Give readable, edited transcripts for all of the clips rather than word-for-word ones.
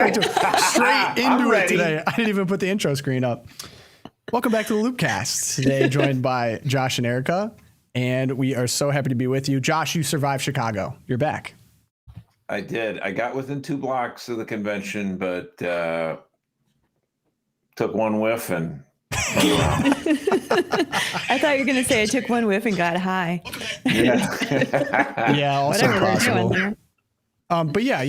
Straight into it today. I didn't even put the intro screen up. Welcome back to the Loopcast. Today, joined by Josh and Erica, and we are so happy to be with you. Josh, you survived Chicago. You're back. I did. I got within 2 blocks of the convention, but took one whiff and I thought you were going to say I took one whiff and got high. Yeah, also Whatever possible. they're doing. But yeah,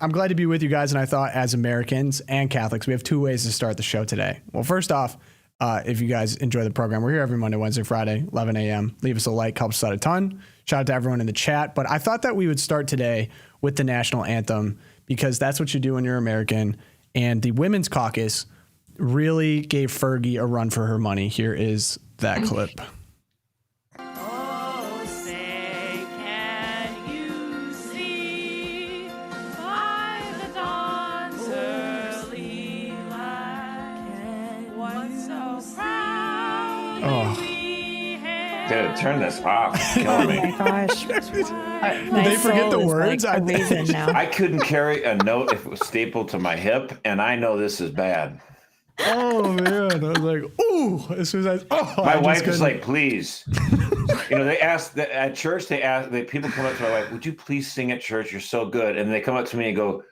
I'm glad to be with you guys. And I thought as Americans and Catholics, we have 2 ways to start the show today. Well, first off, if you guys enjoy the program, we're here every Monday, Wednesday, Friday, 11 a.m. Leave us a like, helps us out a ton. Shout out to everyone in the chat. But I thought that we would start today with the national anthem because that's what you do when you're American. And the Women's Caucus really gave Fergie a run for her money. Here is that clip. Oh, say, can you see by the dawn's early light what so proudly we hailed? Dude, turn this off. It's killing Oh me. my gosh. Did they forget the words? Like a raisin now. I couldn't carry a note if it was stapled to my hip, and I know this is bad. Oh, man. I was like, ooh. As soon as My wife is like, please. They ask at church, people come up to my wife, would you please sing at church? You're so good. And they come up to me and go,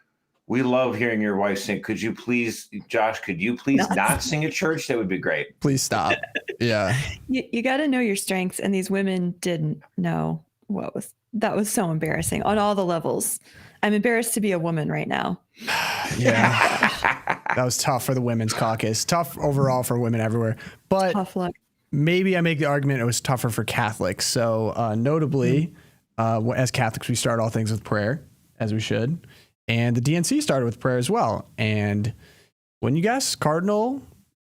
we love hearing your wife sing. Could you please, Josh, not sing at church? That would be great. Please stop. Yeah. You got to know your strengths. And these women didn't know that was so embarrassing on all the levels. I'm embarrassed to be a woman right now. Yeah. That was tough for the Women's Caucus. Tough overall for women everywhere. But Tough luck. maybe I make the argument it was tougher for Catholics. So notably, as Catholics, we start all things with prayer, as we should. And the DNC started with prayer as well. And when you guess, Cardinal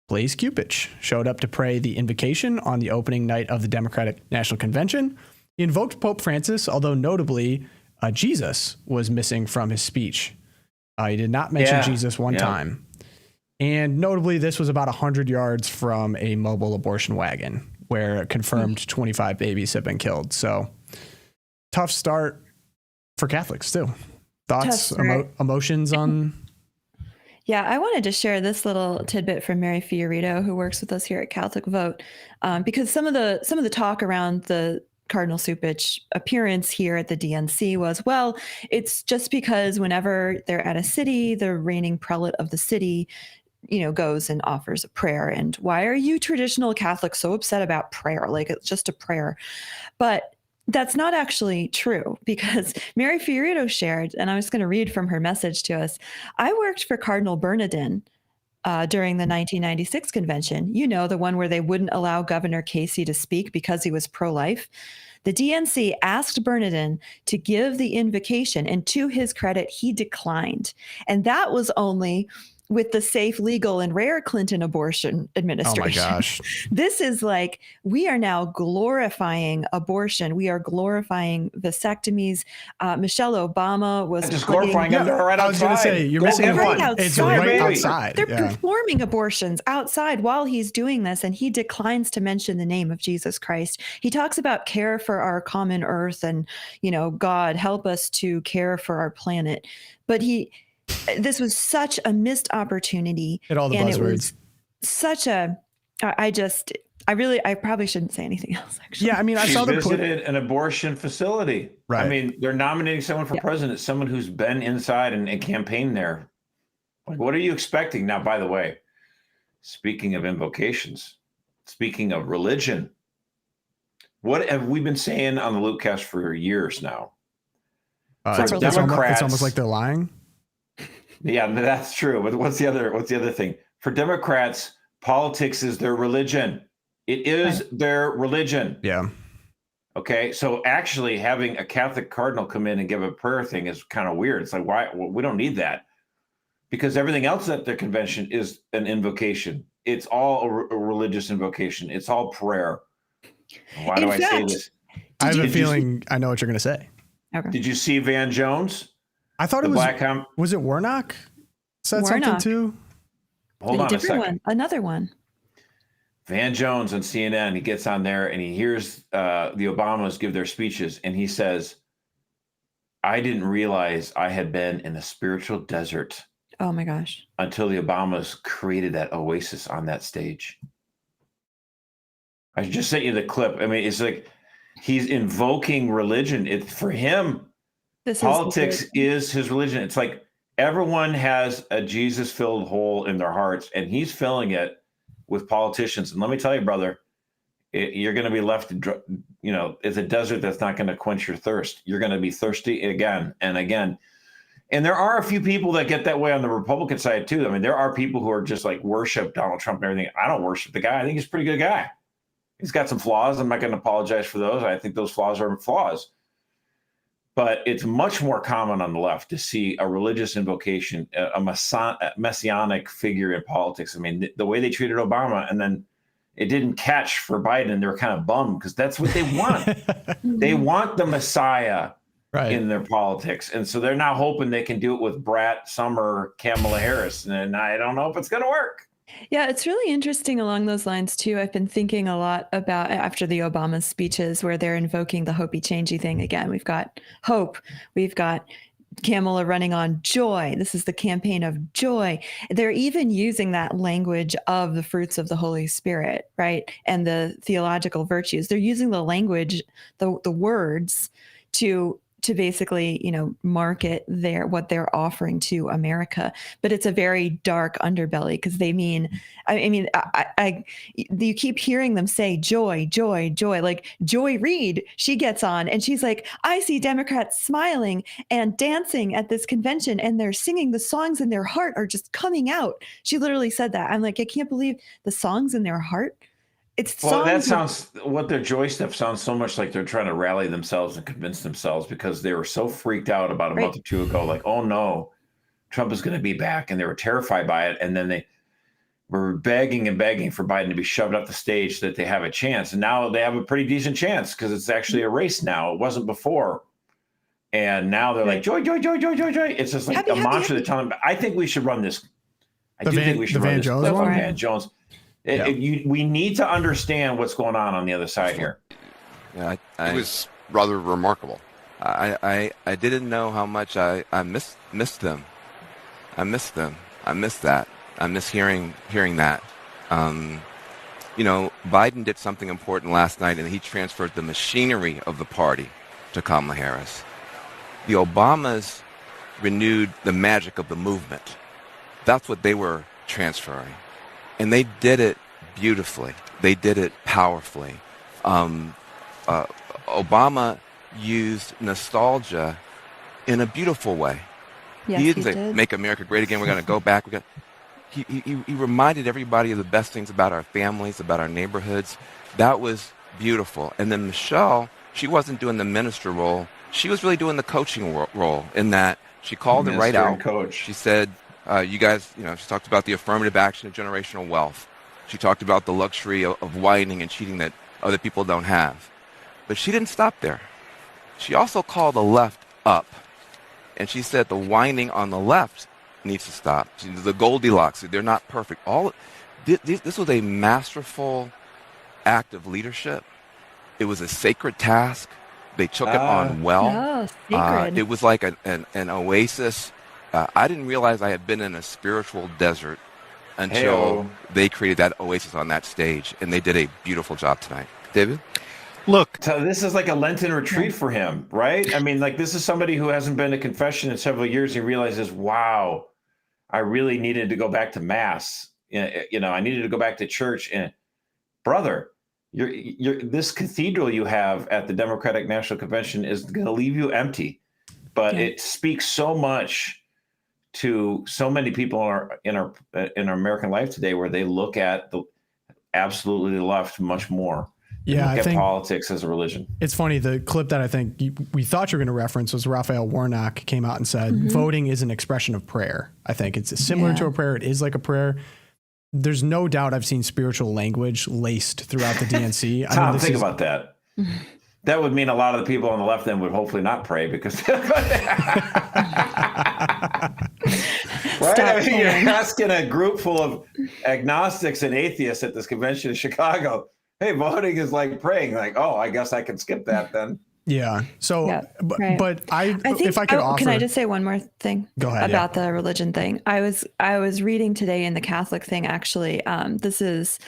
Blaise Cupich showed up to pray the invocation on the opening night of the Democratic National Convention. He invoked Pope Francis, although notably, Jesus was missing from his speech. He did not mention Jesus one time. And notably, this was about 100 yards from a mobile abortion wagon where confirmed 25 babies have been killed. So tough start for Catholics too. Thoughts, emotions on? Yeah, I wanted to share this little tidbit from Mary Fiorito, who works with us here at Catholic Vote, because some of the talk around the Cardinal Cupich appearance here at the DNC was, well, it's just because whenever they're at a city, the reigning prelate of the city, goes and offers a prayer. And why are you traditional Catholics so upset about prayer? Like, it's just a prayer. But that's not actually true, because Mary Fiorito shared, and I was going to read from her message to us. I worked for Cardinal Bernardin during the 1996 convention, the one where they wouldn't allow Governor Casey to speak because he was pro-life. The DNC asked Bernardin to give the invocation, and to his credit, he declined. And that was only with the safe, legal, and rare Clinton abortion administration. Oh my gosh. This is like, we are now glorifying abortion. We are glorifying vasectomies. Michelle Obama was just glorifying them. They're right outside. I was going to say, you're missing Right one. outside. It's right Baby. outside. They're Yeah. performing abortions outside while he's doing this, and he declines to mention the name of Jesus Christ. He talks about care for our common earth and, God, help us to care for our planet. But this was such a missed opportunity. Hit all the and buzzwords. It was such a, I probably shouldn't say anything else, actually. Yeah, I mean, I She saw the visited an abortion facility. Right. I mean, they're nominating someone for president, someone who's been inside and campaigned there. Like, what are you expecting? Now, by the way, speaking of invocations, speaking of religion, what have we been saying on the Loopcast for years now? It's almost like they're lying. Yeah, that's true. But what's the other thing? For Democrats, politics is their religion. It is their religion. Yeah. Okay. So actually having a Catholic cardinal come in and give a prayer thing is kind of weird. It's like, why? Well, we don't need that, because everything else at their convention is an invocation. It's all a religious invocation. It's all prayer. Why do I say this? I have a feeling I know what you're going to say. Okay. Did you see Van Jones? I thought it was, was it Warnock? Said something too? Hold on a second. One. Another one. Van Jones on CNN, he gets on there and he hears the Obamas give their speeches, and he says, I didn't realize I had been in a spiritual desert Oh my gosh. until the Obamas created that oasis on that stage. I just sent you the clip. I mean, it's like he's invoking religion. For him, politics is his religion. It's like everyone has a Jesus-filled hole in their hearts, and he's filling it with politicians. And let me tell you, brother, you're going to be left, it's a desert that's not going to quench your thirst. You're going to be thirsty again and again. And there are a few people that get that way on the Republican side, too. I mean, there are people who are just like worship Donald Trump and everything. I don't worship the guy. I think he's a pretty good guy. He's got some flaws. I'm not going to apologize for those. I think those flaws are flaws. But it's much more common on the left to see a religious invocation, a messianic figure in politics. I mean, the way they treated Obama, and then it didn't catch for Biden. They were kind of bummed because that's what they want. They want the Messiah in their politics. And so they're now hoping they can do it with Brett, Summer, Kamala Harris. And I don't know if it's going to work. Yeah, it's really interesting along those lines, too. I've been thinking a lot about after the Obama speeches where they're invoking the hopey changey thing again. We've got hope. We've got Kamala running on joy. This is the campaign of joy. They're even using that language of the fruits of the Holy Spirit, right? And the theological virtues. They're using the language, the words to basically, market what they're offering to America. But it's a very dark underbelly because they mean, you keep hearing them say joy, joy, joy. Like Joy Reid, she gets on and she's like, I see Democrats smiling and dancing at this convention and they're singing the songs in their heart are just coming out. She literally said that. I'm like, I can't believe the songs in their heart. What their joy stuff sounds so much like they're trying to rally themselves and convince themselves because they were so freaked out about a month or two ago, like, oh no, Trump is going to be back. And they were terrified by it. And then they were begging and begging for Biden to be shoved up the stage so that they have a chance. And now they have a pretty decent chance because it's actually a race now. It wasn't before. And now they're like, joy, joy, joy, joy, joy, joy. It's just like a mantra they're telling them. I think we should run this. I do think we should run this. Van Jones. We need to understand what's going on the other side here. Yeah, it was rather remarkable. I didn't know how much I missed them. I missed them. I missed that. I miss hearing that. Biden did something important last night, and he transferred the machinery of the party to Kamala Harris. The Obamas renewed the magic of the movement. That's what they were transferring. And they did it beautifully. They did it powerfully. Obama used nostalgia in a beautiful way. Yes, he didn't say, make America great again, we're going to go back. He reminded everybody of the best things about our families, about our neighborhoods. That was beautiful. And then Michelle, she wasn't doing the minister role. She was really doing the coaching role in that she called it right out. Coach. She said, you guys, she talked about the affirmative action of generational wealth. She talked about the luxury of whining and cheating that other people don't have. But she didn't stop there. She also called the left up. And she said the whining on the left needs to stop. The Goldilocks, they're not perfect. This was a masterful act of leadership. It was a sacred task. They took it on well. Sacred. It was like an oasis. I didn't realize I had been in a spiritual desert until they created that oasis on that stage, and they did a beautiful job tonight. David? Look, so this is like a Lenten retreat for him, right? I mean, like this is somebody who hasn't been to confession in several years. He realizes, wow, I really needed to go back to mass. I needed to go back to church. And brother, this cathedral you have at the Democratic National Convention is going to leave you empty, but it speaks so much to so many people in our American life today, where they look at the left much more. Yeah, I think politics as a religion. It's funny. The clip that I think we thought you were going to reference was Raphael Warnock came out and said, voting is an expression of prayer. I think it's similar to a prayer. It is like a prayer. There's no doubt I've seen spiritual language laced throughout the DNC. Tom, think about that. That would mean a lot of the people on the left end would hopefully not pray because right? You're asking a group full of agnostics and atheists at this convention in Chicago, hey, voting is like praying. Like, oh, I guess I can skip that then. Yeah. So, Yeah, right. but I think, if I could offer, can I just say one more thing? Go ahead, about the religion thing? I was reading today in the Catholic thing. Actually, this was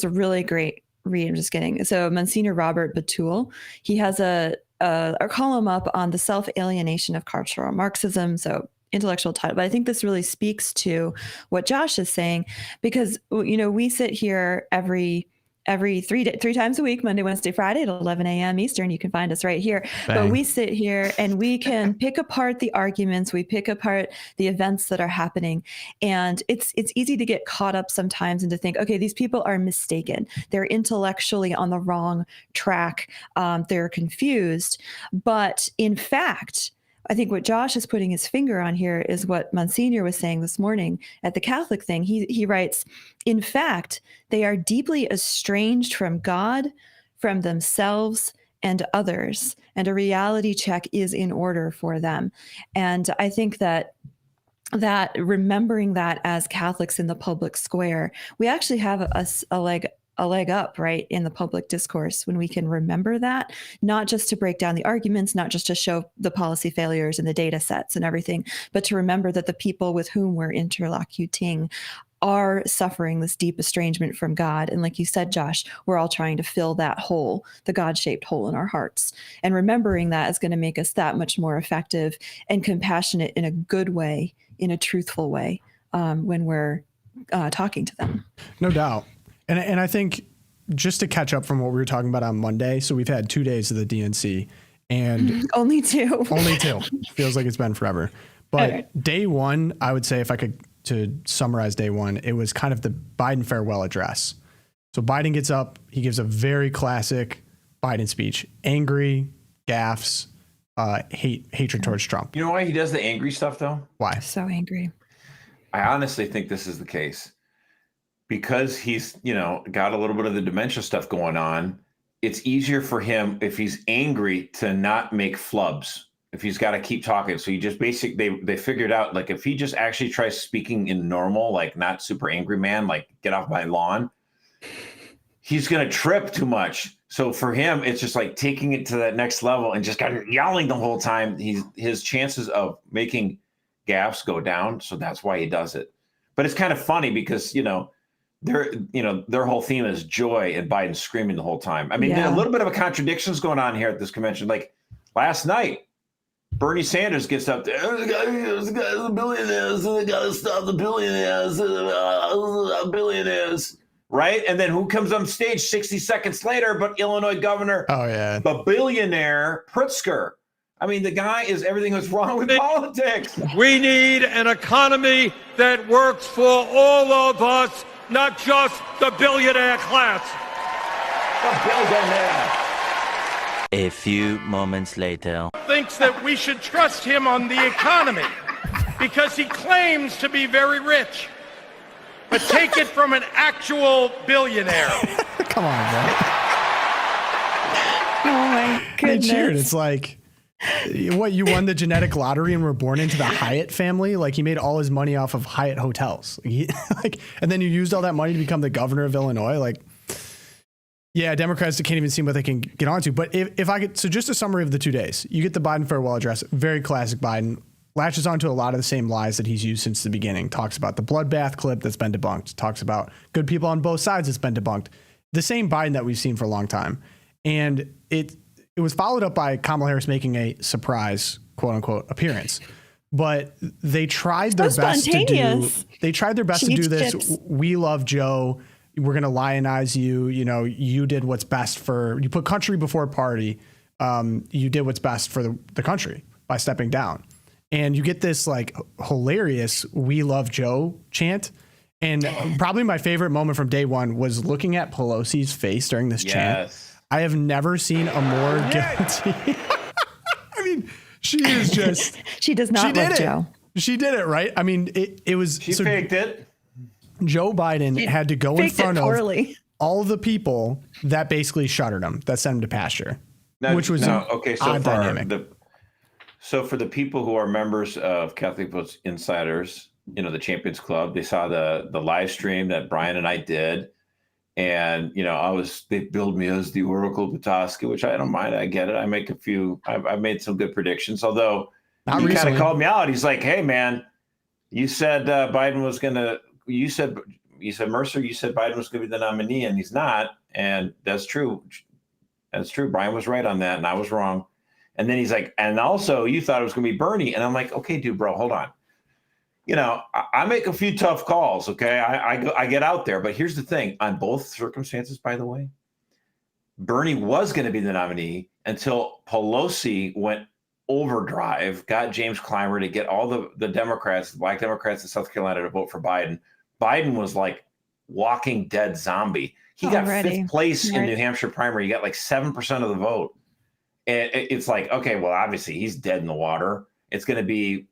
a really great read. I'm just kidding. So Monsignor Robert Batul, he has a column up on the self-alienation of cultural Marxism. So intellectual title, but I think this really speaks to what Josh is saying, because we sit here every three times a week, Monday, Wednesday, Friday at 11 a.m. Eastern. You can find us right here. Bang. But we sit here and we can pick apart the arguments. We pick apart the events that are happening. And it's easy to get caught up sometimes and to think, okay, these people are mistaken. They're intellectually on the wrong track. They're confused. But in fact, I think what Josh is putting his finger on here is what Monsignor was saying this morning at the Catholic thing. He writes, in fact, they are deeply estranged from God, from themselves and others, and a reality check is in order for them. And I think that remembering that as Catholics in the public square, we actually have a leg up, right, in the public discourse when we can remember that, not just to break down the arguments, not just to show the policy failures and the data sets and everything, but to remember that the people with whom we're interlocuting are suffering this deep estrangement from God. And like you said, Josh, we're all trying to fill that hole, the God-shaped hole in our hearts. And remembering that is going to make us that much more effective and compassionate in a good way, in a truthful way, when we're talking to them. No doubt. And I think just to catch up from what we were talking about on Monday, so we've had 2 days of the DNC and only two. Feels like it's been forever. But right. Day one, I would say, if I could to summarize day one, it was kind of the Biden farewell address. So Biden gets up, he gives a very classic Biden speech, angry, gaffes, hatred towards Trump. You know why he does the angry stuff though? Why? So angry. I honestly think this is the case. Because he's, got a little bit of the dementia stuff going on, it's easier for him if he's angry to not make flubs, if he's got to keep talking. So you just they figured out, like, if he just actually tries speaking in normal, like not super angry man, like get off my lawn, he's going to trip too much. So for him, it's just like taking it to that next level and just kind of yelling the whole time. His chances of making gaffes go down. So that's why he does it. But it's kind of funny because, their whole theme is joy and Biden screaming the whole time. I mean, a little bit of a contradictions going on here at this convention. Like last night, Bernie Sanders gets up there, the billionaires, they got to stop the billionaires, right? And then who comes on stage 60 seconds later but Illinois governor, the billionaire Pritzker. I mean, the guy is everything that's wrong with politics. We need an economy that works for all of us, not just the billionaire class. The billionaire. A few moments later. Thinks that we should trust him on the economy because he claims to be very rich. But take it from an actual billionaire. Come on, bro. Oh my goodness. They cheered. It's like, what, you won the genetic lottery and were born into the Hyatt family? Like, he made all his money off of Hyatt hotels. And then you used all that money to become the governor of Illinois. Like, yeah, Democrats can't even see what they can get onto. But if I could, so just a summary of the 2 days. You get the Biden farewell address, very classic Biden, latches onto a lot of the same lies that he's used since the beginning. Talks about the bloodbath clip that's been debunked. Talks about good people on both sides that's been debunked. The same Biden that we've seen for a long time. And it was followed up by Kamala Harris making a surprise, quote unquote, appearance. But they tried their best to do this. Chips. We love Joe. We're going to lionize you. You did what's best you put country before party. You did what's best for the country by stepping down. And you get this like hilarious "We love Joe" chant. And probably my favorite moment from day one was looking at Pelosi's face during this chant. I have never seen a more guilty. I mean, she is just. She does not love Joe. She did it, right? I mean, it was. She faked it. Joe Biden had to go in front of all the people that basically shuttered him, that sent him to pasture, which was okay. So odd dynamic. So for the people who are members of Catholic Votes Insiders, the Champions Club, they saw the live stream that Brian and I did, And, they billed me as the Oracle Petoskey, which I don't mind. I get it. I make I've made some good predictions, although Not he kind recently. of called me out. He's like, hey, man, you said Biden was going to, you said, Mercer, you said Biden was going to be the nominee, and he's not. And that's true. That's true. Brian was right on that, and I was wrong. And then he's like, and also you thought it was going to be Bernie. And I'm like, okay, dude, bro, hold on. I make a few tough calls. Okay. I get out there, but here's the thing on both circumstances, by the way, Bernie was going to be the nominee until Pelosi went overdrive, got James Clymer to get all the Democrats, the Black Democrats in South Carolina to vote for Biden. Biden was like walking dead zombie. He got fifth place in New Hampshire primary. He got like 7% of the vote. And it's like, okay, well, obviously he's dead in the water. It's going to be,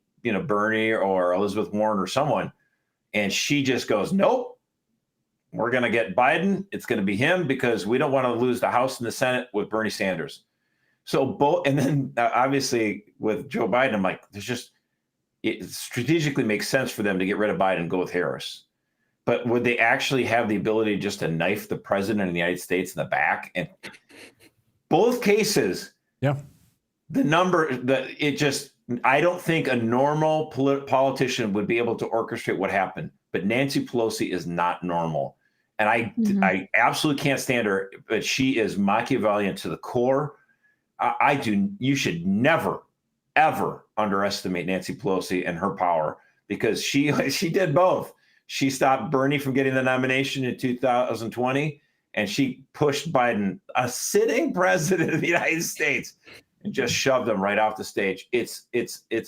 Bernie or Elizabeth Warren or someone. And she just goes, nope, we're going to get Biden. It's going to be him because we don't want to lose the House and the Senate with Bernie Sanders. So both, and then obviously with Joe Biden, I'm like, it strategically makes sense for them to get rid of Biden and go with Harris. But would they actually have the ability just to knife the president of the United States in the back? And both cases, yeah, I don't think a normal politician would be able to orchestrate what happened. But Nancy Pelosi is not normal. And I absolutely can't stand her, but she is Machiavellian to the core. You should never, ever underestimate Nancy Pelosi and her power, because she did both. She stopped Bernie from getting the nomination in 2020, and she pushed Biden, a sitting president of the United States, and just shoved him right off the stage. It's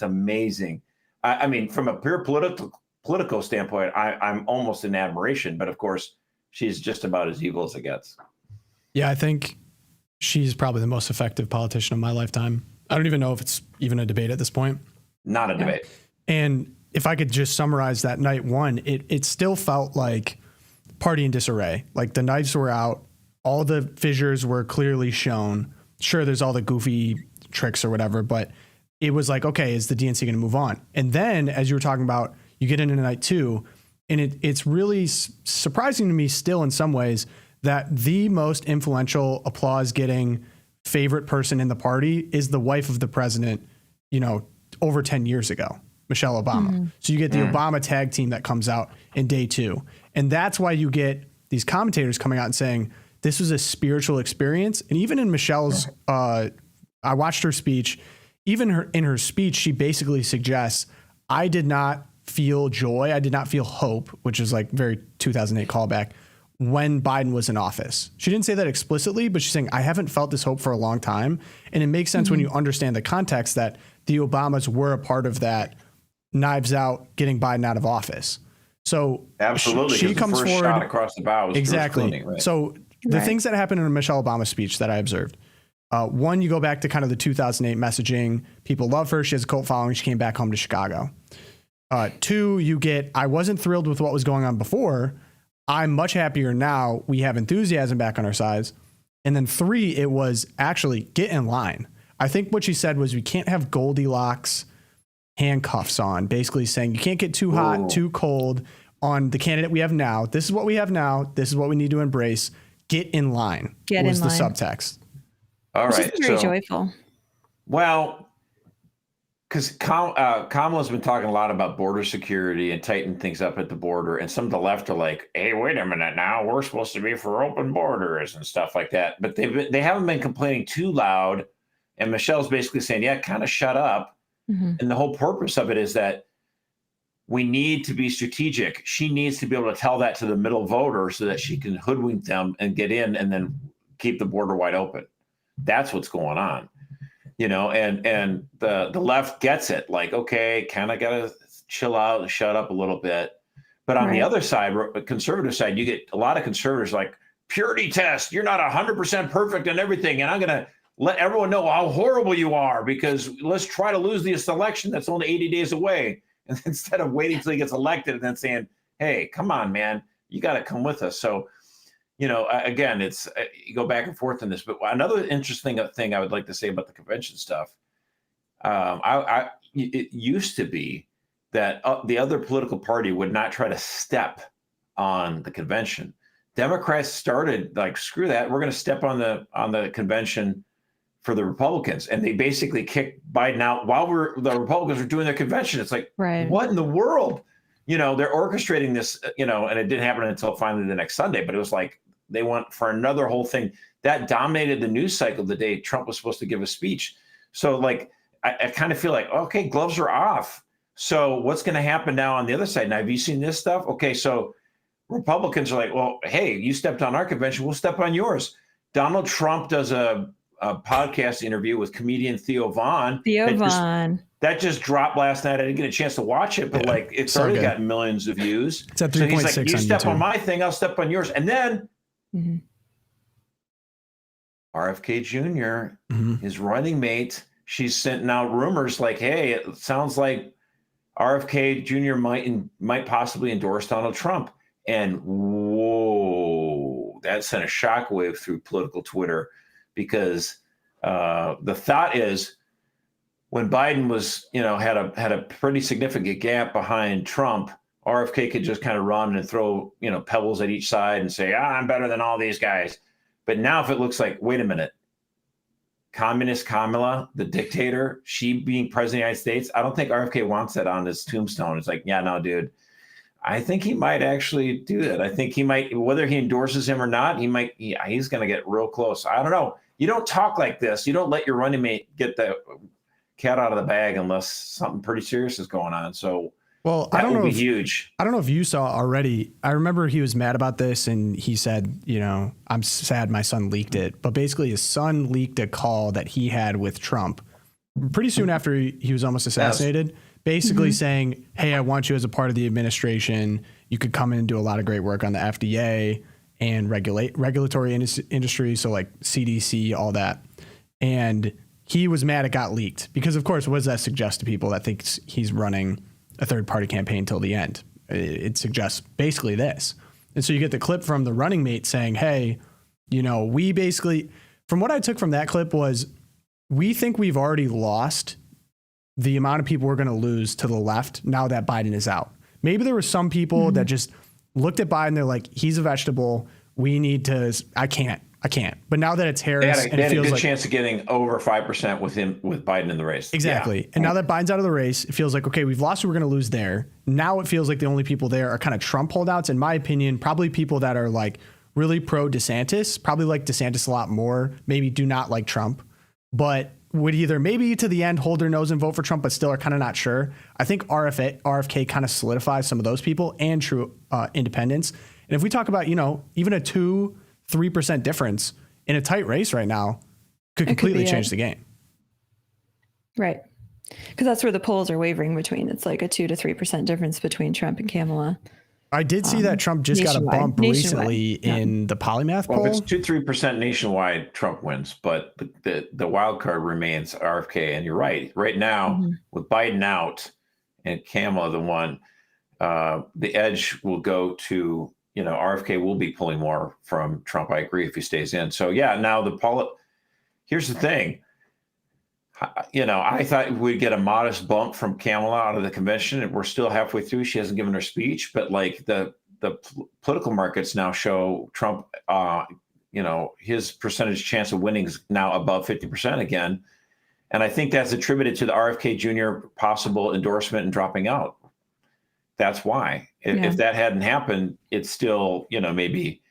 amazing. I mean, from a pure political standpoint, I'm almost in admiration. But of course, she's just about as evil as it gets. Yeah, I think she's probably the most effective politician of my lifetime. I don't even know if it's even a debate at this point. Not a debate. And if I could just summarize that night one, it still felt like party in disarray. Like the knives were out, all the fissures were clearly shown. Sure, there's all the goofy tricks or whatever, but it was like, okay, is the DNC going to move on? And then, as you were talking about, you get into night two, and it's really surprising to me still in some ways that the most influential, applause-getting favorite person in the party is the wife of the president, over 10 years ago, Michelle Obama. Mm-hmm. So you get the Obama tag team that comes out in day two. And that's why you get these commentators coming out and saying, this was a spiritual experience. And even in Michelle's, I watched her speech, in her speech, she basically suggests, I did not feel joy. I did not feel hope, which is like very 2008 callback, when Biden was in office. She didn't say that explicitly, but she's saying, I haven't felt this hope for a long time. And it makes sense when you understand the context that the Obamas were a part of that knives out, getting Biden out of office. So absolutely, she comes the first forward shot across the bow was exactly. Clooney, right? So the things that happened in a Michelle Obama speech that I observed, one, you go back to kind of the 2008 messaging. People love her. She has a cult following. She came back home to Chicago. Two, you get, I wasn't thrilled with what was going on before. I'm much happier now. We have enthusiasm back on our sides. And then three, it was actually get in line. I think what she said was we can't have Goldilocks handcuffs on, basically saying you can't get too hot, too cold on the candidate we have now. This is what we have now. This is what we need to embrace. Get in line was the subtext. All right. Which is very joyful. Well, because Kamala's been talking a lot about border security and tightening things up at the border. And some of the left are like, hey, wait a minute now. We're supposed to be for open borders and stuff like that. But they haven't been complaining too loud. And Michelle's basically saying, yeah, kind of shut up. Mm-hmm. And the whole purpose of it is that we need to be strategic. She needs to be able to tell that to the middle voter so that she can hoodwink them and get in and then keep the border wide open. That's what's going on, and the left gets it, like, okay, kind of got to chill out and shut up a little bit. But on the other side, conservative side, you get a lot of conservatives like, purity test, you're not 100% perfect in everything. And I'm going to let everyone know how horrible you are because let's try to lose this election that's only 80 days away. And instead of waiting until he gets elected and then saying, hey, come on, man, you got to come with us. So, again, it's you go back and forth on this. But another interesting thing I would like to say about the convention stuff, it used to be that the other political party would not try to step on the convention. Democrats started like, screw that. We're going to step on the convention for the Republicans. And they basically kicked Biden out while the Republicans were doing their convention. It's like, what in the world? You know, they're orchestrating this, you know, and it didn't happen until finally the next Sunday, but it was like they went for another whole thing that dominated the news cycle the day Trump was supposed to give a speech. So like, I kind of feel like, okay, gloves are off. So what's going to happen now on the other side? Now, have you seen this stuff? Okay, so Republicans are like, well, hey, you stepped on our convention, we'll step on yours. Donald Trump does a podcast interview with comedian Theo Vaughn. That just dropped last night. I didn't get a chance to watch it, but like it's so already got millions of views. It's at 3.6 so he's like, you step YouTube. on my thing, I'll step on yours. And then RFK Jr., his running mate, she's sending out rumors like, hey, it sounds like RFK Jr. might possibly endorse Donald Trump. And whoa, that sent a shockwave through political Twitter, because the thought is when Biden was, you know, had a pretty significant gap behind Trump, RFK could just kind of run and throw, you know, pebbles at each side and say, I'm better than all these guys. But now if it looks like, wait a minute, communist Kamala, the dictator, she being president of the United States, I don't think RFK wants that on his tombstone. It's like, yeah, no, dude, I think he might actually do that. I think he might, whether he endorses him or not, he's going to get real close. I don't know. You don't talk like this. You don't let your running mate get the cat out of the bag unless something pretty serious is going on. So, well, I don't know if huge. I don't know if you saw already. I remember he was mad about this, and he said, you know, I'm sad my son leaked it. But basically, his son leaked a call that he had with Trump pretty soon after he was almost assassinated, basically saying, hey, I want you as a part of the administration. You could come in and do a lot of great work on the FDA and regulatory industry. So like CDC, all that. And he was mad it got leaked because, of course, what does that suggest to people that thinks he's running a third party campaign till the end? It suggests basically this. And so you get the clip from the running mate saying, hey, you know, we basically, from what I took from that clip was, we think we've already lost the amount of people we're going to lose to the left now that Biden is out. Maybe there were some people that just looked at Biden, they're like, he's a vegetable. We need to, I can't. But now that it's Harris, they had a good chance of getting over 5% with Biden in the race. Exactly. Yeah. And now that Biden's out of the race, it feels like, okay, we've lost who we're going to lose there. Now it feels like the only people there are kind of Trump holdouts. In my opinion, probably people that are like really pro DeSantis, probably like DeSantis a lot more, maybe do not like Trump, but would either maybe to the end hold their nose and vote for Trump, but still are kind of not sure. I think RFK kind of solidifies some of those people and true independents. And if we talk about, you know, even a 2-3% difference in a tight race right now could completely change the game. Right. Because that's where the polls are wavering between. It's like a 2 to 3% difference between Trump and Kamala. I did see that Trump just got a bump recently in the polymath poll. If it's 2-3% nationwide, Trump wins, but the wild card remains RFK. And you're right. Right now, with Biden out and Kamala the one, the edge will go to, you know, RFK will be pulling more from Trump. I agree if he stays in. So yeah, now here's the thing. You know, I thought we'd get a modest bump from Kamala out of the convention, and we're still halfway through. She hasn't given her speech, but like the political markets now show Trump, you know, his percentage chance of winning is now above 50% again. And I think that's attributed to the RFK Jr. possible endorsement and dropping out. That's why. If that hadn't happened, it's still, you know, maybe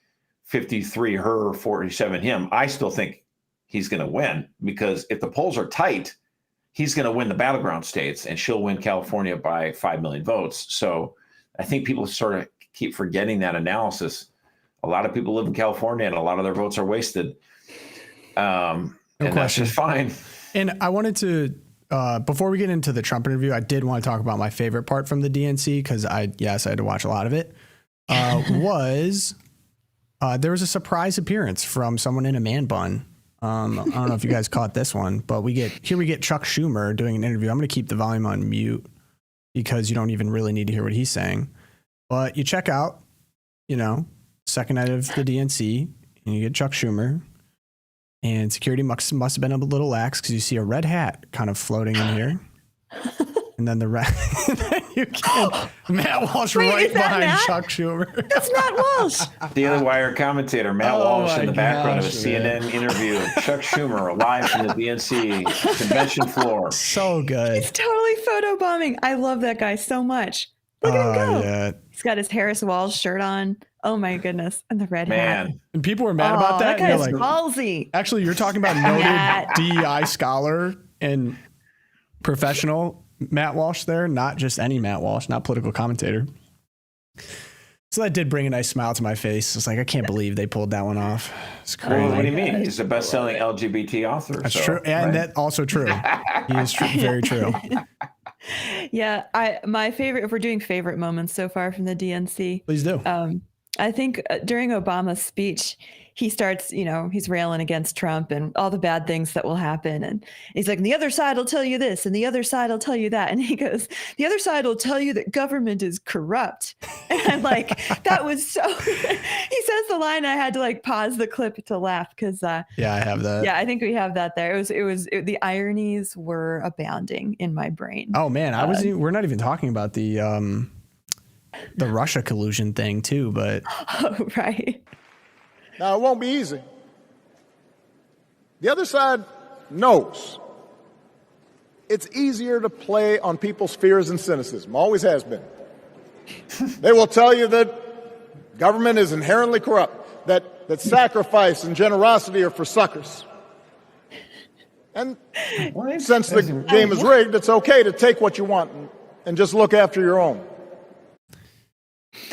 53 her, 47 him. I still think he's going to win, because if the polls are tight, he's going to win the battleground states and she'll win California by 5 million votes. So I think people sort of keep forgetting that analysis. A lot of people live in California and a lot of their votes are wasted. And that's just fine. And I wanted to, before we get into the Trump interview, I did want to talk about my favorite part from the DNC, because I had to watch a lot of it, there was a surprise appearance from someone in a man bun. I don't know if you guys caught this one, but we get Chuck Schumer doing an interview. I'm going to keep the volume on mute because you don't even really need to hear what he's saying. But you check out, you know, second night of the DNC, and you get Chuck Schumer, and security must have been a little lax because you see a red hat kind of floating in here. And then You can't. Matt Walsh Wait, right is that behind Matt? Chuck Schumer. That's Matt Walsh. Daily Wire commentator Matt Oh Walsh in my the background of a gosh, CNN interview of Chuck Schumer live from the DNC convention floor. So good. He's totally photobombing. I love that guy so much. Look at him go. Yeah. He's got his Harris Walls shirt on. Oh my goodness. And the red hat. Man, And people were mad about that. That and guy's you're like, ballsy. actually, you're talking about noted Matt. DEI scholar and professional Matt Walsh there, not just any Matt Walsh, not political commentator. So that did bring a nice smile to my face. It's like, I can't believe they pulled that one off. It's crazy. what do you mean? He's a best-selling LGBT author. That's so, true. And right? that's also true. He is very true. Yeah, my favorite, if we're doing favorite moments so far from the DNC, Please do. I think during Obama's speech, he starts, he's railing against Trump and all the bad things that will happen. And he's like, the other side will tell you this and the other side will tell you that. And he goes, the other side will tell you that government is corrupt. And I'm like, that was so, he says the line, I had to like pause the clip to laugh because, Yeah, I have that. yeah, I think we have that there. The ironies were abounding in my brain. Oh man, we're not even talking about the Russia collusion thing too, but Oh, right. Now, it won't be easy. The other side knows it's easier to play on people's fears and cynicism, always has been. They will tell you that government is inherently corrupt, that sacrifice and generosity are for suckers. And since the game is rigged, it's okay to take what you want and just look after your own.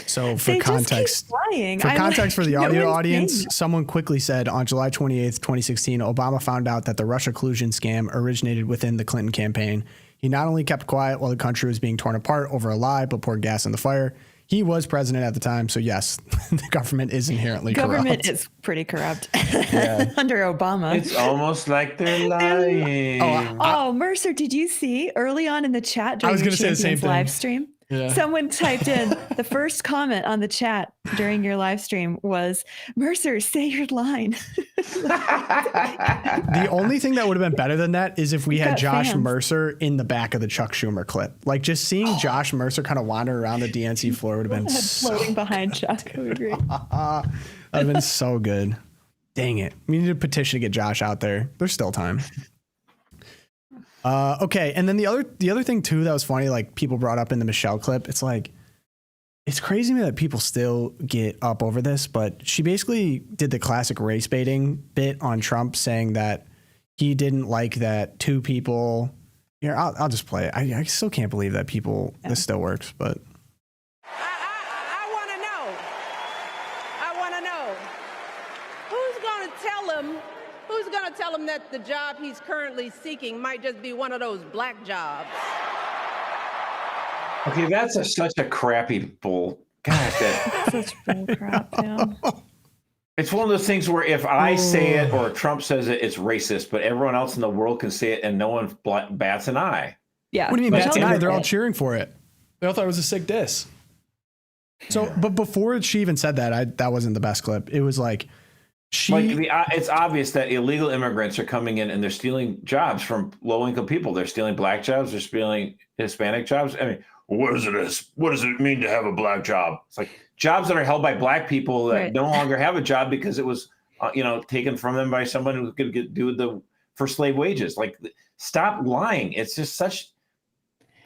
so for They context, just keep lying. for I'm context like, for the no audio one's audience, saying that. someone quickly said on July 28th, 2016, Obama found out that the Russia collusion scam originated within the Clinton campaign. He not only kept quiet while the country was being torn apart over a lie, but poured gas on the fire. He was president at the time, so yes, the government is inherently Government corrupt. is pretty corrupt under Obama. It's almost like they're lying. Oh, Mercer, did you see early on in the chat during was your gonna say the same Champions thing. live stream? Yeah. Someone typed in the first comment on the chat during your live stream was, Mercer, say your line. The only thing that would have been better than that is if we had got Josh fans. Mercer in the back of the Chuck Schumer clip. Like just seeing Josh Mercer kind of wander around the DNC floor would have been Floating behind Chuck. I would agree. That'd have been so good. Dang it. We need a petition to get Josh out there. There's still time. Okay. And then the other thing too that was funny, like people brought up in the Michelle clip, it's like, it's crazy to me that people still get up over this, but she basically did the classic race baiting bit on Trump saying that he didn't like that two people. Here, I'll just play it. I still can't believe that this still works, but. I want to know who's going to tell him that the job he's currently seeking might just be one of those black jobs. Okay, that's such a crappy bull. God, Such bull crap, yeah. it's one of those things where if I say it or Trump says it, it's racist, but everyone else in the world can say it and no one bats an eye. Yeah. What do you mean Michelle's bats an eye? right. They're all cheering for it. They all thought it was a sick diss. So, but before she even said that, that wasn't the best clip. It was like It's obvious that illegal immigrants are coming in and they're stealing jobs from low-income people. They're stealing black jobs. They're stealing Hispanic jobs. I mean, what does it mean to have a black job? It's like jobs that are held by black people that Right. no longer have a job because it was, taken from them by someone who could do for slave wages. Like, stop lying. It's just such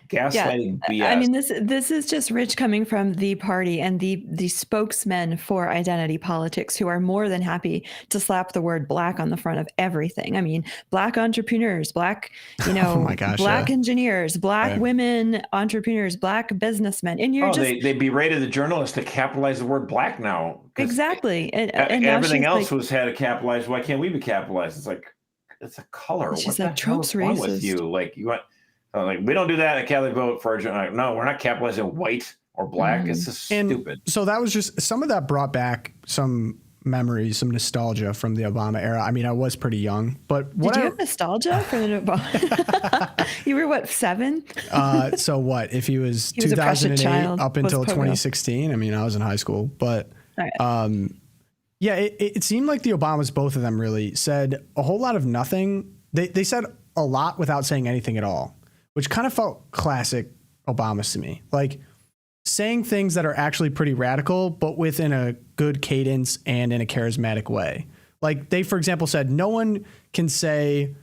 gaslighting BS. I mean, this is just Rich coming from the party and the spokesmen for identity politics who are more than happy to slap the word black on the front of everything. I mean, black entrepreneurs, black, Oh my gosh, black yeah. engineers, black Right. women entrepreneurs, black businessmen. And you're they berated the journalists to capitalize the word black now. 'Cause exactly. And now everything she's else like, was had to capitalize. Why can't we be capitalized? It's like, it's a color. She's What like, the hell Trump's is wrong with racist. you? Like, you want, like, we don't do that at Catholic vote for our, no, we're not capitalizing white or black. It's just And stupid. so that was just some of that brought back some memories, some nostalgia from the Obama era. I mean, I was pretty young, but what did you have nostalgia for the Obama? You were what, 7? so what if he was He was a prescient 2008 child, up was until Pogo. 2016? I mean, I was in high school, but All right. yeah, it seemed like the Obamas, both of them really said a whole lot of nothing. They said a lot without saying anything at all, which kind of felt classic Obamas to me. Like saying things that are actually pretty radical, but within a good cadence and in a charismatic way. Like they, for example, said no one can say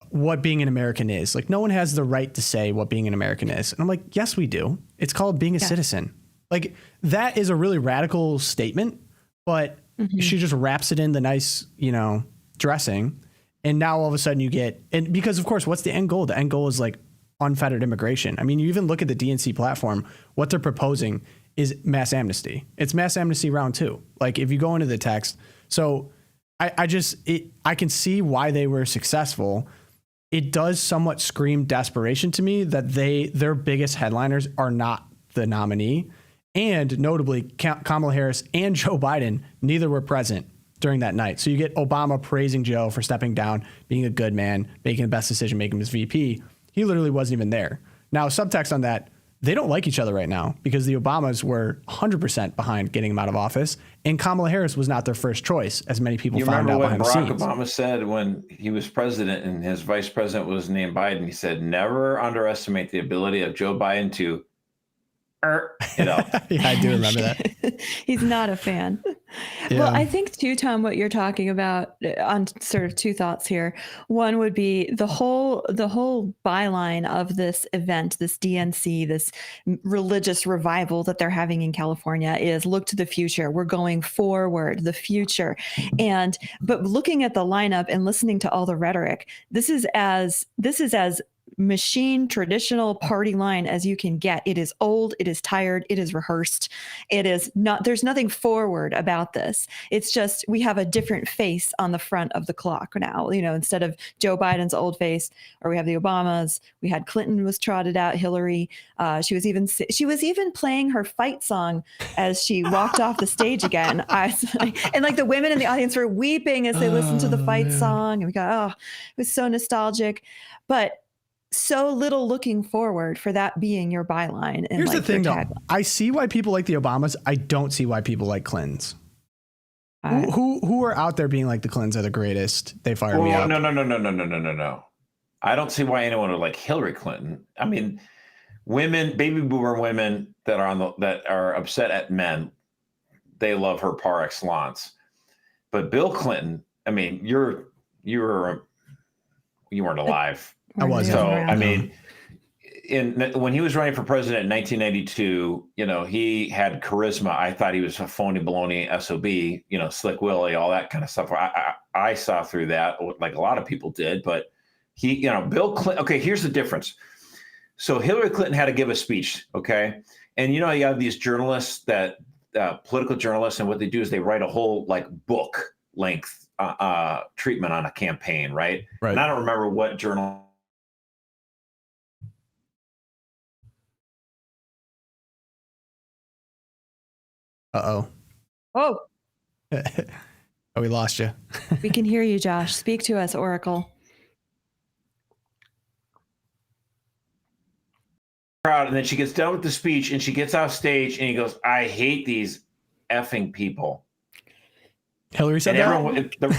what being an American is. Like no one has the right to say what being an American is. And I'm like, yes, we do. It's called being a citizen. Like that is a really radical statement, but she just wraps it in the nice, dressing. And now all of a sudden you get, and because of course, what's the end goal? The end goal is like unfettered immigration. I mean, you even look at the DNC platform, what they're proposing is mass amnesty. It's mass amnesty round 2. Like if you go into the text. So I can see why they were successful. It does somewhat scream desperation to me that their biggest headliners are not the nominee. And notably, Kamala Harris and Joe Biden, neither were present during that night. So you get Obama praising Joe for stepping down, being a good man, making the best decision, making him his VP. He literally wasn't even there. Now, subtext on that, they don't like each other right now because the Obamas were 100% behind getting him out of office, and Kamala Harris was not their first choice, as many people found out behind the scenes. You remember what Barack Obama said when he was president and his vice president was named Biden? He said, never underestimate the ability of Joe Biden to Yeah, I do remember that. He's not a fan. Yeah. Well, I think too, Tom, what you're talking about on sort of two thoughts here. One would be the whole byline of this event, this DNC, this religious revival that they're having in California is look to the future. We're going forward, the future. But looking at the lineup and listening to all the rhetoric, this is as machine traditional party line as you can get. It is old, it is tired, it is rehearsed. It is not, there's nothing forward about this. It's just we have a different face on the front of the clock now, instead of Joe Biden's old face, or we have the Obamas, we had Clinton was trotted out, Hillary, she was even playing her fight song as she walked off the stage again. And like the women in the audience were weeping as they listened to the fight song, and we got, it was so nostalgic. But so little looking forward for that being your byline. And here's the thing, though. I see why people like the Obamas. I don't see why people like Clintons. Who are out there being like the Clintons are the greatest? They fired me up. No. I don't see why anyone would like Hillary Clinton. I mean, women, baby boomer women that are upset at men, they love her par excellence. But Bill Clinton, I mean, you weren't alive. I was. So, I mean, when he was running for president in 1992, he had charisma. I thought he was a phony baloney SOB, Slick Willie, all that kind of stuff. I saw through that, like a lot of people did. But Bill Clinton. Okay, here's the difference. So Hillary Clinton had to give a speech. Okay, and you have these journalists that political journalists, and what they do is they write a whole like book length treatment on a campaign, right? And I don't remember what journal. Oh, we lost you. We can hear you, Josh. Speak to us, Oracle. Crowd, and then she gets done with the speech, and she gets off stage, and he goes, "I hate these effing people." Hillary said that. The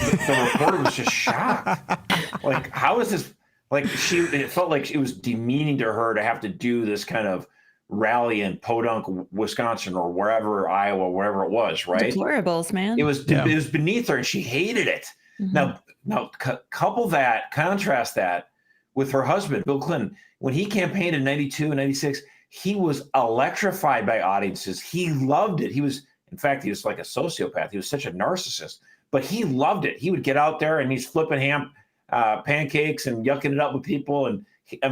reporter was just shocked. Like, how is this? Like, it felt like it was demeaning to her to have to do this kind of rally in Podunk, Wisconsin, or wherever, Iowa, wherever it was, right? Deplorables, man. It was beneath her, and she hated it. Mm-hmm. Now contrast that with her husband, Bill Clinton. When he campaigned in 92 and 96, he was electrified by audiences. He loved it. He was like a sociopath. He was such a narcissist, but he loved it. He would get out there and he's flipping pancakes and yucking it up with people. And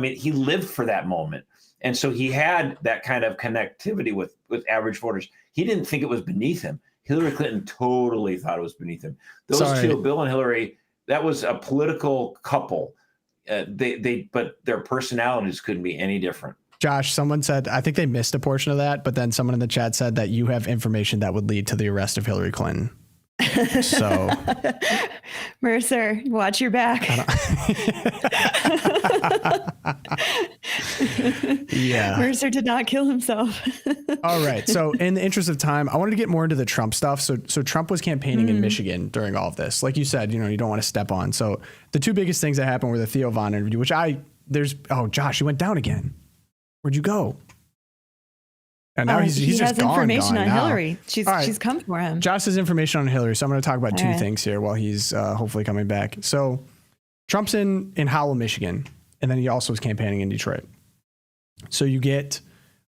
he lived for that moment. And so he had that kind of connectivity with average voters. He didn't think it was beneath him. Hillary Clinton totally thought it was beneath him. Those two, Bill and Hillary, that was a political couple. But their personalities couldn't be any different. Josh, someone said, I think they missed a portion of that, but then someone in the chat said that you have information that would lead to the arrest of Hillary Clinton. So, Mercer, watch your back. Yeah. Mercer did not kill himself. All right. So in the interest of time, I wanted to get more into the Trump stuff. So Trump was campaigning in Michigan during all of this. Like you said, you don't want to step on. So the two biggest things that happened were the Theo Von interview, Josh, you went down again. Where'd you go? And now he's he just has information on now. Hillary. She's come for him. Josh has information on Hillary, so I'm going to talk about two right. things here while he's hopefully coming back. So Trump's in Howell, Michigan, and then he also was campaigning in Detroit. So you get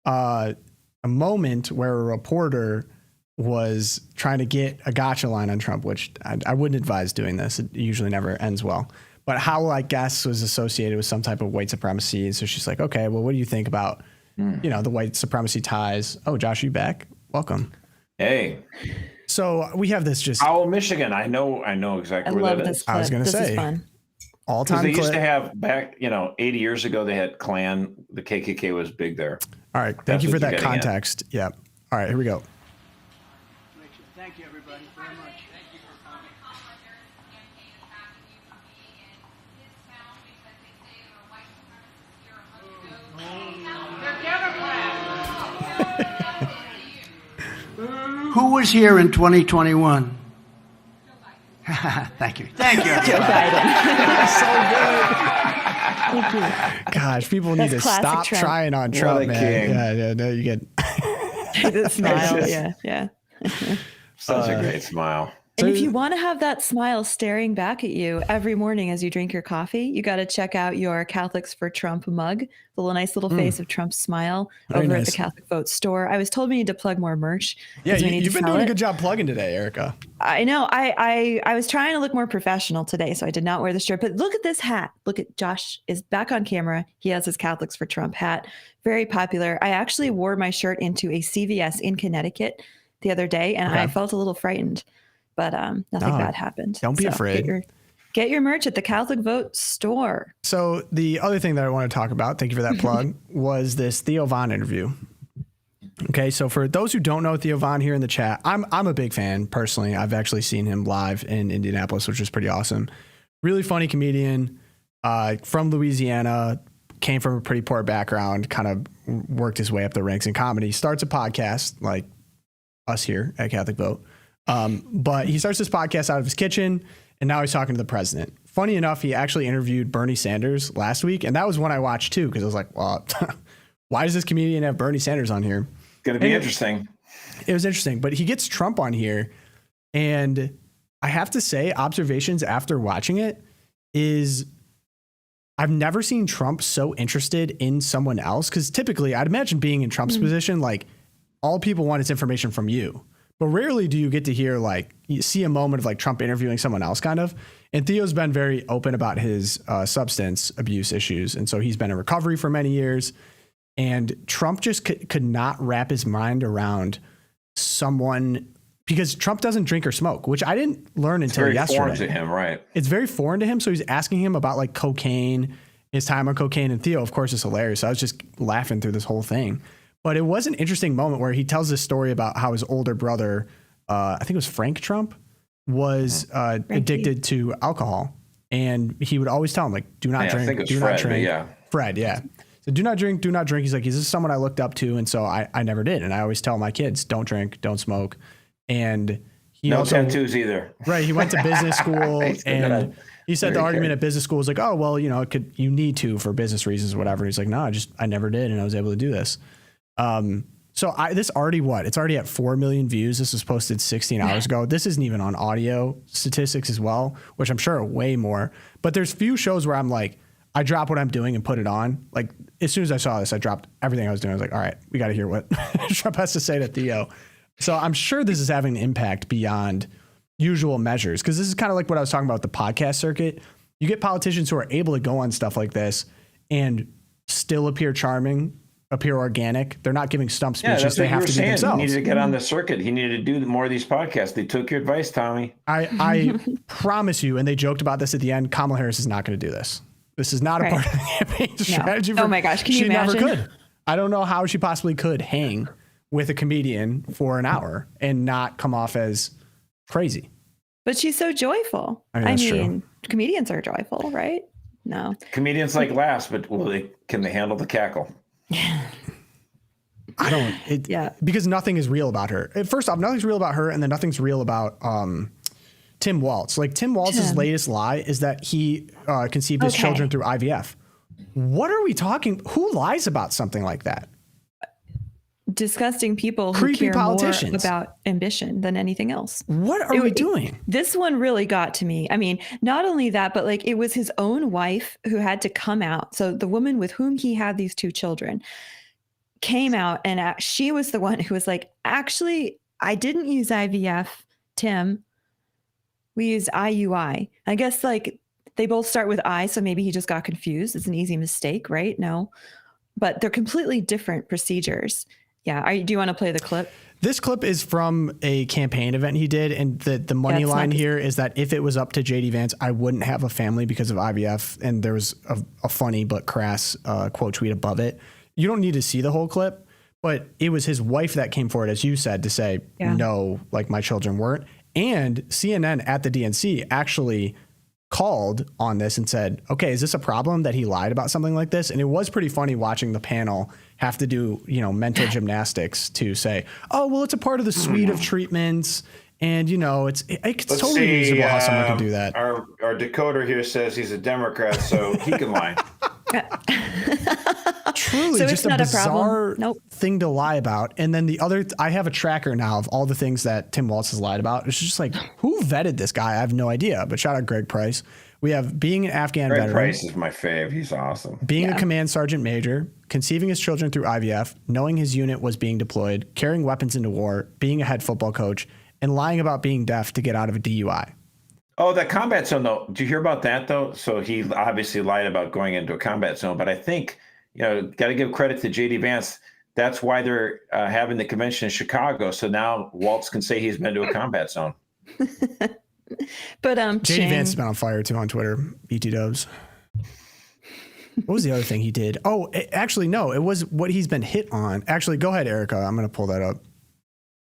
a moment where a reporter was trying to get a gotcha line on Trump, which I wouldn't advise doing this. It usually never ends well. But Howell, I guess, was associated with some type of white supremacy. And so she's like, okay, well, what do you think about, the white supremacy ties? Oh, Josh, are you back? Welcome. Hey. So we have this just... Howell, Michigan. I know exactly where that is. This clip. I was going to say. Is fun. All-time They clip. used to have back, 80 years ago, they had Klan. The KKK was big there. All right. Thank you for that context. Yeah. All right, here we go. Thank you, everybody, very much. Who was here in 2021? Thank you. Thank you. Joe Biden. So good. Gosh, people need to stop trying on Trump, man. Yeah, no, you get the smile. Yeah. Such a great smile. And if you want to have that smile staring back at you every morning as you drink your coffee, you got to check out your Catholics for Trump mug, the little nice little face of Trump's smile over at the Catholic Vote store. I was told we need to plug more merch. Yeah, you've been doing a good job plugging today, Erica. I know. I was trying to look more professional today, so I did not wear the shirt. But look at this hat. Look at Josh is back on camera. He has his Catholics for Trump hat. Very popular. I actually wore my shirt into a CVS in Connecticut the other day, and I felt a little frightened. But nothing bad happened. Don't be afraid. Get your merch at the Catholic Vote store. So the other thing that I want to talk about, thank you for that plug, was this Theo Von interview. Okay, so for those who don't know Theo Von here in the chat, I'm a big fan personally. I've actually seen him live in Indianapolis, which was pretty awesome. Really funny comedian from Louisiana, came from a pretty poor background, kind of worked his way up the ranks in comedy, starts a podcast like us here at Catholic Vote. But he starts this podcast out of his kitchen, and now he's talking to the president. Funny enough, he actually interviewed Bernie Sanders last week, and that was one I watched too, because I was like, well, why does this comedian have Bernie Sanders on here? Going to be interesting. It was interesting, but he gets Trump on here, and I have to say, observations after watching it is I've never seen Trump so interested in someone else, because typically I'd imagine being in Trump's position, like all people want is information from you. But rarely do you get to hear, like, you see a moment of like Trump interviewing someone else kind of. And Theo's been very open about his substance abuse issues. And so he's been in recovery for many years. And Trump just could not wrap his mind around someone, because Trump doesn't drink or smoke, which I didn't learn until yesterday. It's very foreign to him, right? It's very foreign to him. So he's asking him about like cocaine, his time on cocaine. And Theo, of course, is hilarious. So I was just laughing through this whole thing. But it was an interesting moment where he tells this story about how his older brother, I think it was Frank Trump, was addicted to alcohol. And he would always tell him, like, do not drink, do not drink. Fred, yeah. So do not drink. He's like, this is someone I looked up to. And so I never did. And I always tell my kids, don't drink, don't smoke. And he no also, tattoos either. Right. He went to business school and he said the argument at business school was like, oh, well, you need to for business reasons or whatever. And he's like, no, I never did. And I was able to do this. So this already it's already at 4 million views. This was posted 16 hours ago. This isn't even on audio statistics as well, which I'm sure are way more, but there's few shows where I'm like, I drop what I'm doing and put it on. Like as soon as I saw this, I dropped everything I was doing. I was like, all right, we got to hear what Trump has to say to Theo. So I'm sure this is having an impact beyond usual measures. Cause this is kind of like what I was talking about with the podcast circuit. You get politicians who are able to go on stuff like this and still appear charming, appear organic. They're not giving stump speeches. They have to be themselves. He needed to get on the circuit. He needed to do more of these podcasts. They took your advice, Tommy. I promise you, and they joked about this at the end, Kamala Harris is not going to do this. This is not a part of the campaign strategy. Oh my gosh, can you imagine? She never could. I don't know how she possibly could hang with a comedian for an hour and not come off as crazy. But she's so joyful. I mean, comedians are joyful, right? No. Comedians like laughs, but can they handle the cackle? I don't. Because nothing is real about her. First off, nothing's real about her, and then nothing's real about Tim Walz. Like Tim Walz's latest lie is that he conceived his children through IVF. What are we talking? Who lies about something like that? disgusting people who Creepy care politicians. more about ambition than anything else. What are we doing? This one really got to me. I mean, not only that, but like it was his own wife who had to come out. So the woman with whom he had these 2 children came out, and she was the one who was like, actually, I didn't use IVF, Tim. We used IUI. I guess like they both start with I, so maybe he just got confused. It's an easy mistake, right? No, but they're completely different procedures. Yeah. Do you want to play the clip? This clip is from a campaign event he did. And the money line here is that if it was up to JD Vance, I wouldn't have a family because of IVF. And there was a funny but crass quote tweet above it. You don't need to see the whole clip, but it was his wife that came forward, as you said, to say, no, like my children weren't. And CNN at the DNC actually called on this and said, okay, is this a problem that he lied about something like this? And it was pretty funny watching the panel have to do, mental gymnastics to say, oh, well, it's a part of the suite of treatments. And, it's totally reasonable how someone can do that. Our decoder here says he's a Democrat, so he can lie. Truly, so just a bizarre thing to lie about. And then I have a tracker now of all the things that Tim Walz has lied about. It's just like, who vetted this guy? I have no idea. But shout out Greg Price. We have being an Afghan Greg veteran. Price is my fave. He's awesome. Being a command sergeant major, conceiving his children through IVF, knowing his unit was being deployed, carrying weapons into war, being a head football coach, and lying about being deaf to get out of a DUI. Oh, that combat zone, though. Did you hear about that, though? So he obviously lied about going into a combat zone. But I think, got to give credit to JD Vance. That's why they're having the convention in Chicago. So now Walz can say he's been to a combat zone. But JD Vance has been on fire, too, on Twitter. BT dubs. What was the other thing he did? Oh, actually, no. It was what he's been hit on. Actually, go ahead, Erica. I'm going to pull that up.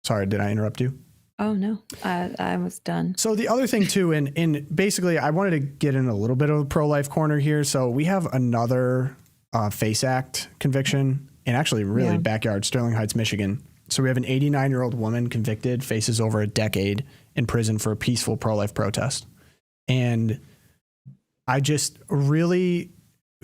Sorry, did I interrupt you? Oh, no, I was done. So the other thing, too, and basically I wanted to get in a little bit of a pro-life corner here. So we have another FACE Act conviction, and actually really backyard, Sterling Heights, Michigan. So we have an 89-year-old woman convicted, faces over a decade in prison for a peaceful pro-life protest. And I just really,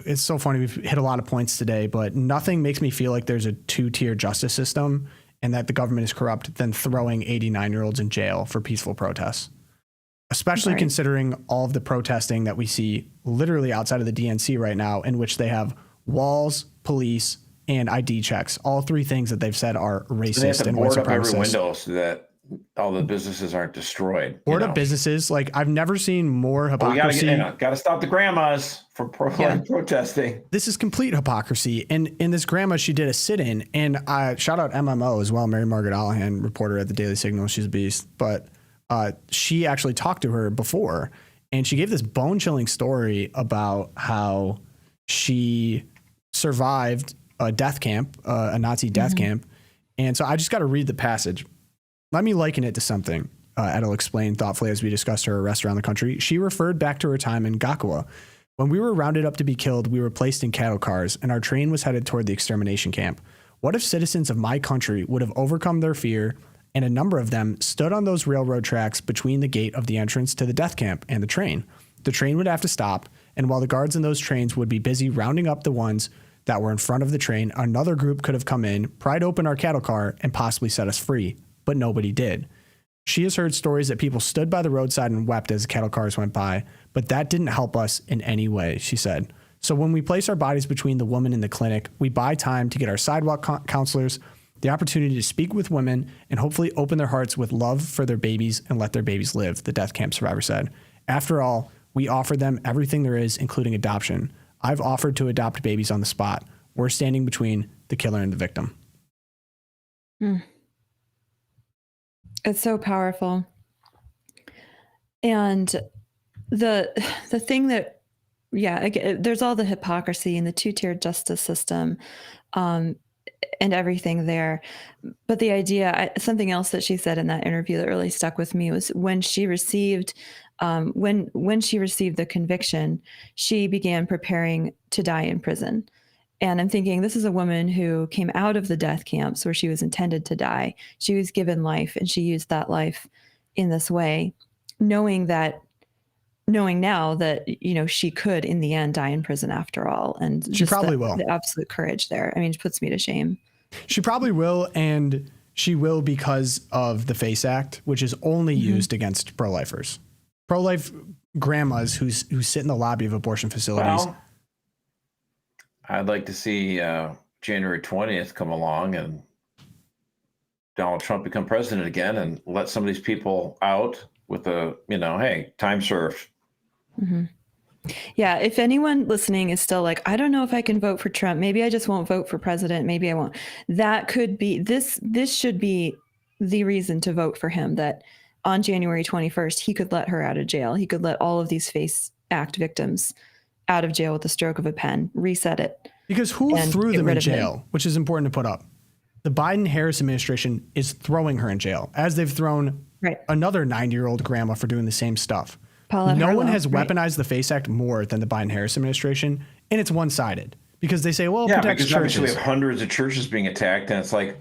it's so funny. We've hit a lot of points today, but nothing makes me feel like there's a 2-tier justice system and that the government is corrupt than throwing 89-year-olds in jail for peaceful protests, especially considering all of the protesting that we see literally outside of the DNC right now, in which they have walls, police, and ID checks, all 3 things that they've said are racist and white board up every supremacist. window so that all the businesses aren't destroyed. Board up businesses. Like, I've never seen more hypocrisy. Got to stop the grandmas from protesting. This is complete hypocrisy. And in this grandma, she did a sit-in, and shout out MMO as well, Mary Margaret Allahan, reporter at the Daily Signal. She's a beast. But she actually talked to her before, and she gave this bone-chilling story about how she survived a death camp, a Nazi death camp. And so I just got to read the passage. Let me liken it to something. Ed'll explain thoughtfully as we discussed her arrest around the country. She referred back to her time in Gakwa. When we were rounded up to be killed, we were placed in cattle cars, and our train was headed toward the extermination camp. What if citizens of my country would have overcome their fear, and a number of them stood on those railroad tracks between the gate of the entrance to the death camp and the train? The train would have to stop, and while the guards in those trains would be busy rounding up the ones that were in front of the train, another group could have come in, pried open our cattle car, and possibly set us free. But nobody did. She has heard stories that people stood by the roadside and wept as the cattle cars went by, but that didn't help us in any way, she said. So when we place our bodies between the woman and the clinic, we buy time to get our sidewalk counselors the opportunity to speak with women and hopefully open their hearts with love for their babies and let their babies live, the death camp survivor said. After all, we offer them everything there is, including adoption. I've offered to adopt babies on the spot. We're standing between the killer and the victim. It's so powerful. And the thing that, again, there's all the hypocrisy in the 2-tier justice system and everything there. But the idea, something else that she said in that interview that really stuck with me was when she received when she received the conviction, she began preparing to die in prison. And I'm thinking, this is a woman who came out of the death camps where she was intended to die. She was given life, and she used that life in this way, knowing now that, she could in the end die in prison after all. And she probably will. The absolute courage there. I mean, it puts me to shame. She probably will, and she will because of the FACE Act, which is only used against pro-lifers. Pro-life grandmas who sit in the lobby of abortion facilities. Well, I'd like to see January 20th come along and Donald Trump become president again and let some of these people out with a, hey, time served. Mm-hmm. Yeah, if anyone listening is still like, I don't know if I can vote for Trump, maybe I just won't vote for president, maybe I won't. That could be, this should be the reason to vote for him, that on January 21st, he could let her out of jail. He could let all of these FACE Act victims out of jail with the stroke of a pen, reset it. Because who threw them in jail, which is important to put up. The Biden-Harris administration is throwing her in jail, as they've thrown another 90-year-old grandma for doing the same stuff. No one has weaponized the FACE Act more than the Biden-Harris administration, and it's one-sided because they say, well, it protects churches. Obviously we have hundreds of churches being attacked, and it's like,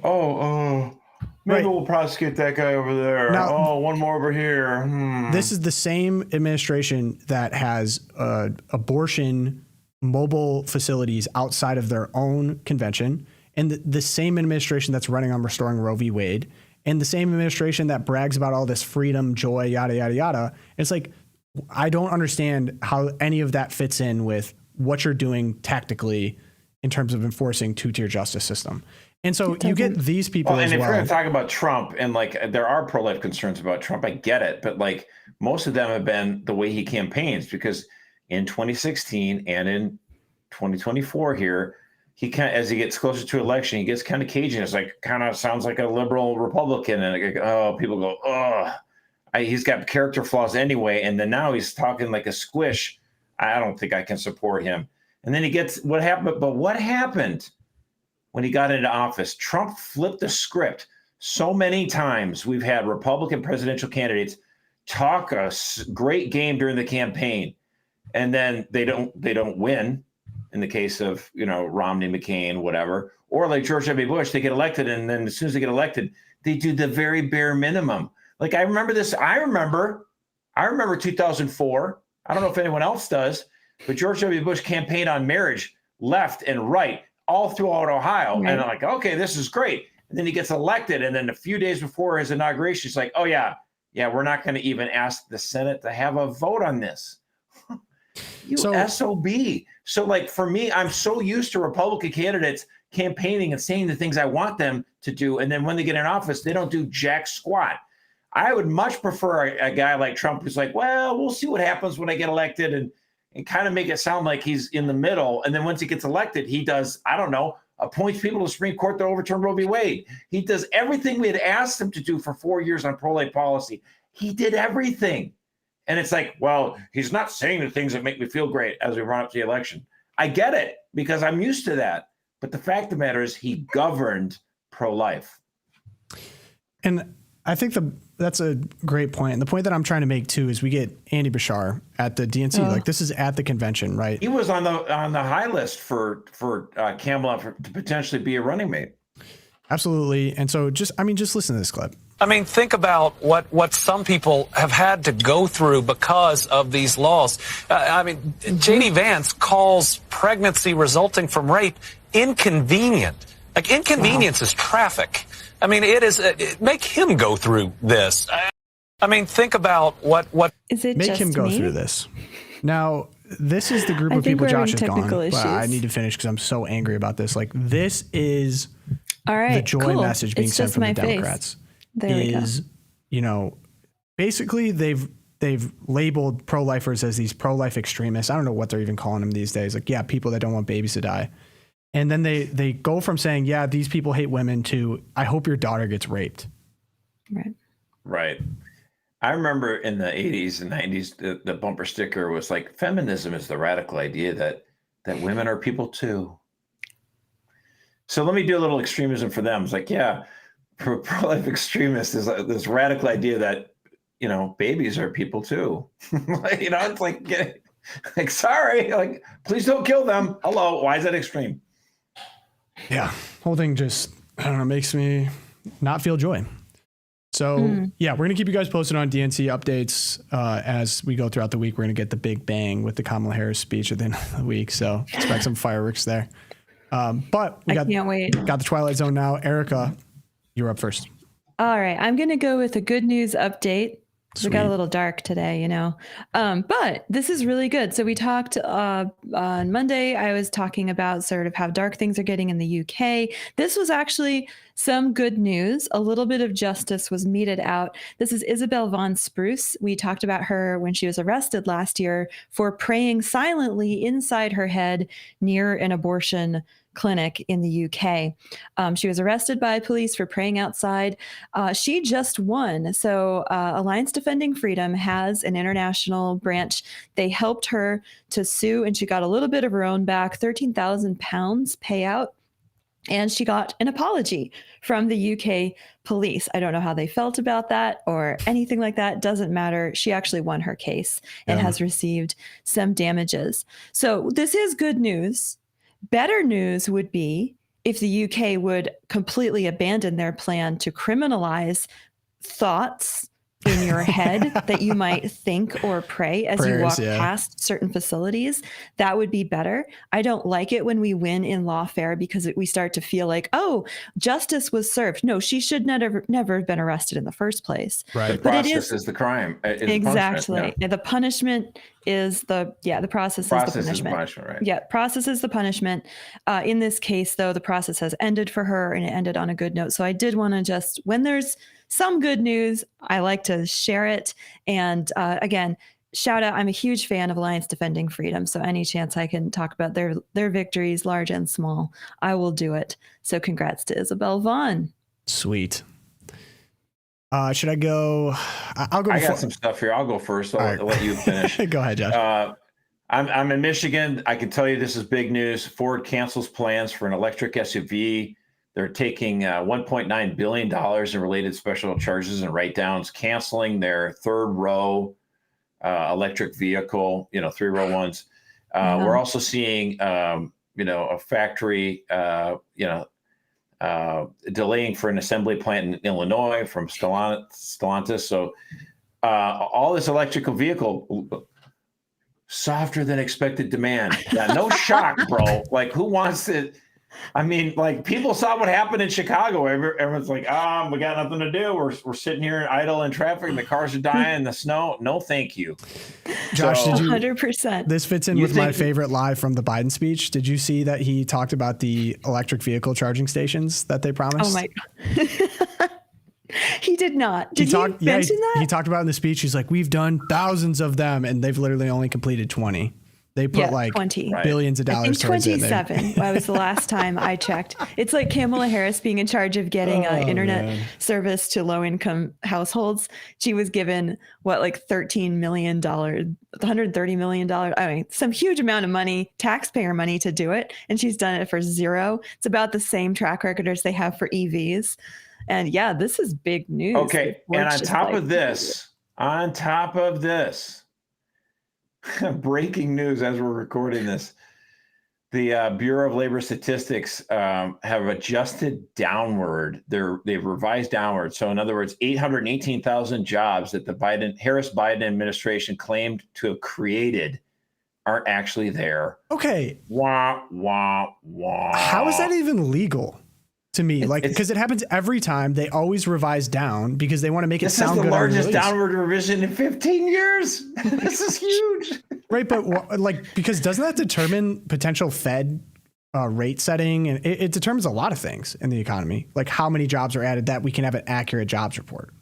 maybe we'll prosecute that guy over there. Now, one more over here. This is the same administration that has abortion mobile facilities outside of their own convention, and the same administration that's running on restoring Roe v. Wade, and the same administration that brags about all this freedom, joy, yada, yada, yada. It's like, I don't understand how any of that fits in with what you're doing tactically in terms of enforcing two-tier justice system. And so you get these people as well. And if we're going to talk about Trump, and there are pro-life concerns about Trump, I get it. But most of them have been the way he campaigns, because in 2016 and in 2024 here, as he gets closer to election, he gets kind of cagey. It's kind of sounds like a liberal Republican. And people go, he's got character flaws anyway. And then now he's talking like a squish. I don't think I can support him. And then he gets what happened. But what happened when he got into office? Trump flipped the script. So many times we've had Republican presidential candidates talk a great game during the campaign, and then they don't win. In the case of, Romney, McCain, whatever, or like George W. Bush, they get elected. And then as soon as they get elected, they do the very bare minimum. I remember this. I remember 2004. I don't know if anyone else does, but George W. Bush campaigned on marriage left and right all throughout Ohio. Right. And I'm like, okay, this is great. And then he gets elected. And then a few days before his inauguration, he's like, oh yeah, we're not going to even ask the Senate to have a vote on this. SOB. So for me, I'm so used to Republican candidates campaigning and saying the things I want them to do. And then when they get in office, they don't do jack squat. I would much prefer a guy like Trump who's like, well, we'll see what happens when I get elected, and kind of make it sound like he's in the middle. And then once he gets elected, he does, I don't know, appoints people to the Supreme Court to overturn Roe v. Wade. He does everything we had asked him to do for 4 years on pro-life policy. He did everything. And it's like, well, he's not saying the things that make me feel great as we run up to the election. I get it, because I'm used to that. But the fact of the matter is he governed pro-life. And I think that's a great point. And the point that I'm trying to make too is we get Andy Bashar at the DNC. This is at the convention, right? He was on the high list for Kamala to potentially be a running mate. Absolutely. And so just listen to this clip. Think about what some people have had to go through because of these laws. J.D. Vance calls pregnancy resulting from rape inconvenient. Inconvenience is traffic. It is. Make him go through this. Think about what is it? Make him go through this. Now, this is the group of people Josh is gone. But I need to finish because I'm so angry about this. This is the joy message being sent from the Democrats. There we go. Basically they've labeled pro-lifers as these pro-life extremists. I don't know what they're even calling them these days. People that don't want babies to die. And then they go from saying, yeah, these people hate women to, I hope your daughter gets raped. Right. I remember in the 80s and 90s, the bumper sticker was like, feminism is the radical idea that women are people too. So let me do a little extremism for them. It's like, yeah, pro-life extremists is this radical idea that, babies are people too. It's like, sorry, please don't kill them. Hello. Why is that extreme? Yeah. Whole thing just, I don't know, makes me not feel joy. So yeah, we're going to keep you guys posted on DNC updates as we go throughout the week. We're going to get the big bang with the Kamala Harris speech at the end of the week. So expect some fireworks there. But we can't wait. got the Twilight Zone now. Erica, you're up first. All right, I'm going to go with a good news update. We got a little dark today, you know, but this is really good. So we talked on Monday. I was talking about sort of how dark things are getting in the UK. This was actually some good news. A little bit of justice was meted out. This is Isabel von Spruce. We talked about her when she was arrested last year for praying silently inside her head near an abortion clinic in the UK. She was arrested by police for praying outside. She just won. So Alliance Defending Freedom has an international branch. They helped her to sue, and she got a little bit of her own back, £13,000 payout. And she got an apology from the UK police. I don't know how they felt about that or anything like that. Doesn't matter. She actually won her case and has received some damages. So this is good news. Better news would be if the UK would completely abandon their plan to criminalize thoughts in your head that you might think or pray as you walk past certain facilities. That would be better. I don't like it when we win in lawfare because we start to feel like, oh, justice was served. No, she should never have been arrested in the first place. Right. The process is the crime. Exactly. The punishment is the process is the punishment. Is the punishment, right? Yeah, process is the punishment. In this case, though, the process has ended for her and it ended on a good note. So I did want to just, when there's some good news, I like to share it. And again, shout out, I'm a huge fan of Alliance Defending Freedom. So any chance I can talk about their victories, large and small, I will do it. So congrats to Isabel Vaughn. Sweet. Should I go? I'll go. I got some stuff here. I'll go first. I'll let you finish. Go ahead, Josh. I'm in Michigan. I can tell you this is big news. Ford cancels plans for an electric SUV. They're taking $1.9 billion in related special charges and write-downs, canceling their third row electric vehicle, 3-row ones. We're also seeing, a factory, delaying for an assembly plant in Illinois from Stellantis. So all this electrical vehicle, softer than expected demand. Yeah, no shock, bro. Like, who wants to? I mean, like, people saw what happened in Chicago. Everyone's like, we got nothing to do. We're sitting here idle in traffic and the cars are dying in the snow. No, thank you. Josh, did you? 100%. This fits in with my favorite lie from the Biden speech. Did you see that he talked about the electric vehicle charging stations that they promised? Oh, my God. He did not. Did he mention that? He talked about it in the speech. He's like, we've done thousands of them, and they've literally only completed 20. They put 20. Billions of dollars towards it. 27. That was the last time I checked. It's like Kamala Harris being in charge of getting internet service to low-income households. She was given $13 million, $130 million. I mean, some huge amount of money, taxpayer money, to do it, and she's done it for zero. It's about the same track record as they have for EVs. And yeah, this is big news. Okay, and on top of this, breaking news as we're recording this, the Bureau of Labor Statistics have adjusted downward. They've revised downward. So in other words, 818,000 jobs that the Harris-Biden administration claimed to have created aren't actually there. Okay. Wah, wah, wah. How is that even legal? To me, because it happens every time. They always revise down because they want to make it sound good. This is the largest downward revision in 15 years. This is huge. Right, but because doesn't that determine potential Fed rate setting? And it determines a lot of things in the economy, like how many jobs are added, that we can have an accurate jobs report.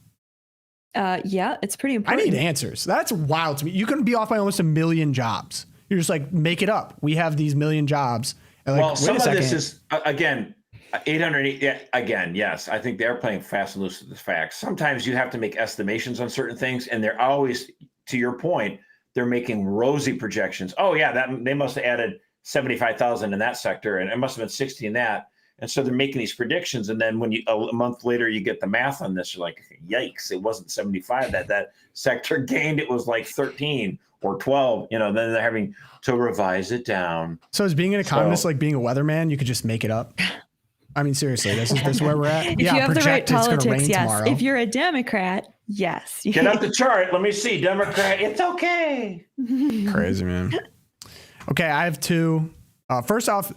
Yeah, it's pretty important. I need answers. That's wild to me. You can be off by almost 1 million jobs. You're just like, make it up. We have these 1 million jobs. And some of this is, again, 808. Again, yes, I think they're playing fast and loose with the facts. Sometimes you have to make estimations on certain things, and they're always, to your point, they're making rosy projections. Oh yeah, they must have added 75,000 in that sector, and it must have been 60 in that. And so they're making these predictions, and then when a month later you get the math on this, you're like, yikes! It wasn't 75 that sector gained. It was like 13 or 12. Then they're having to revise it down. So is being an economist like being a weatherman? You could just make it up. I mean, seriously, this is where we're at. If you have the right politics, yes. Tomorrow. If you're a Democrat, yes. Get up the chart. Let me see. Democrat, it's okay. Crazy, man. Okay, I have two. First off,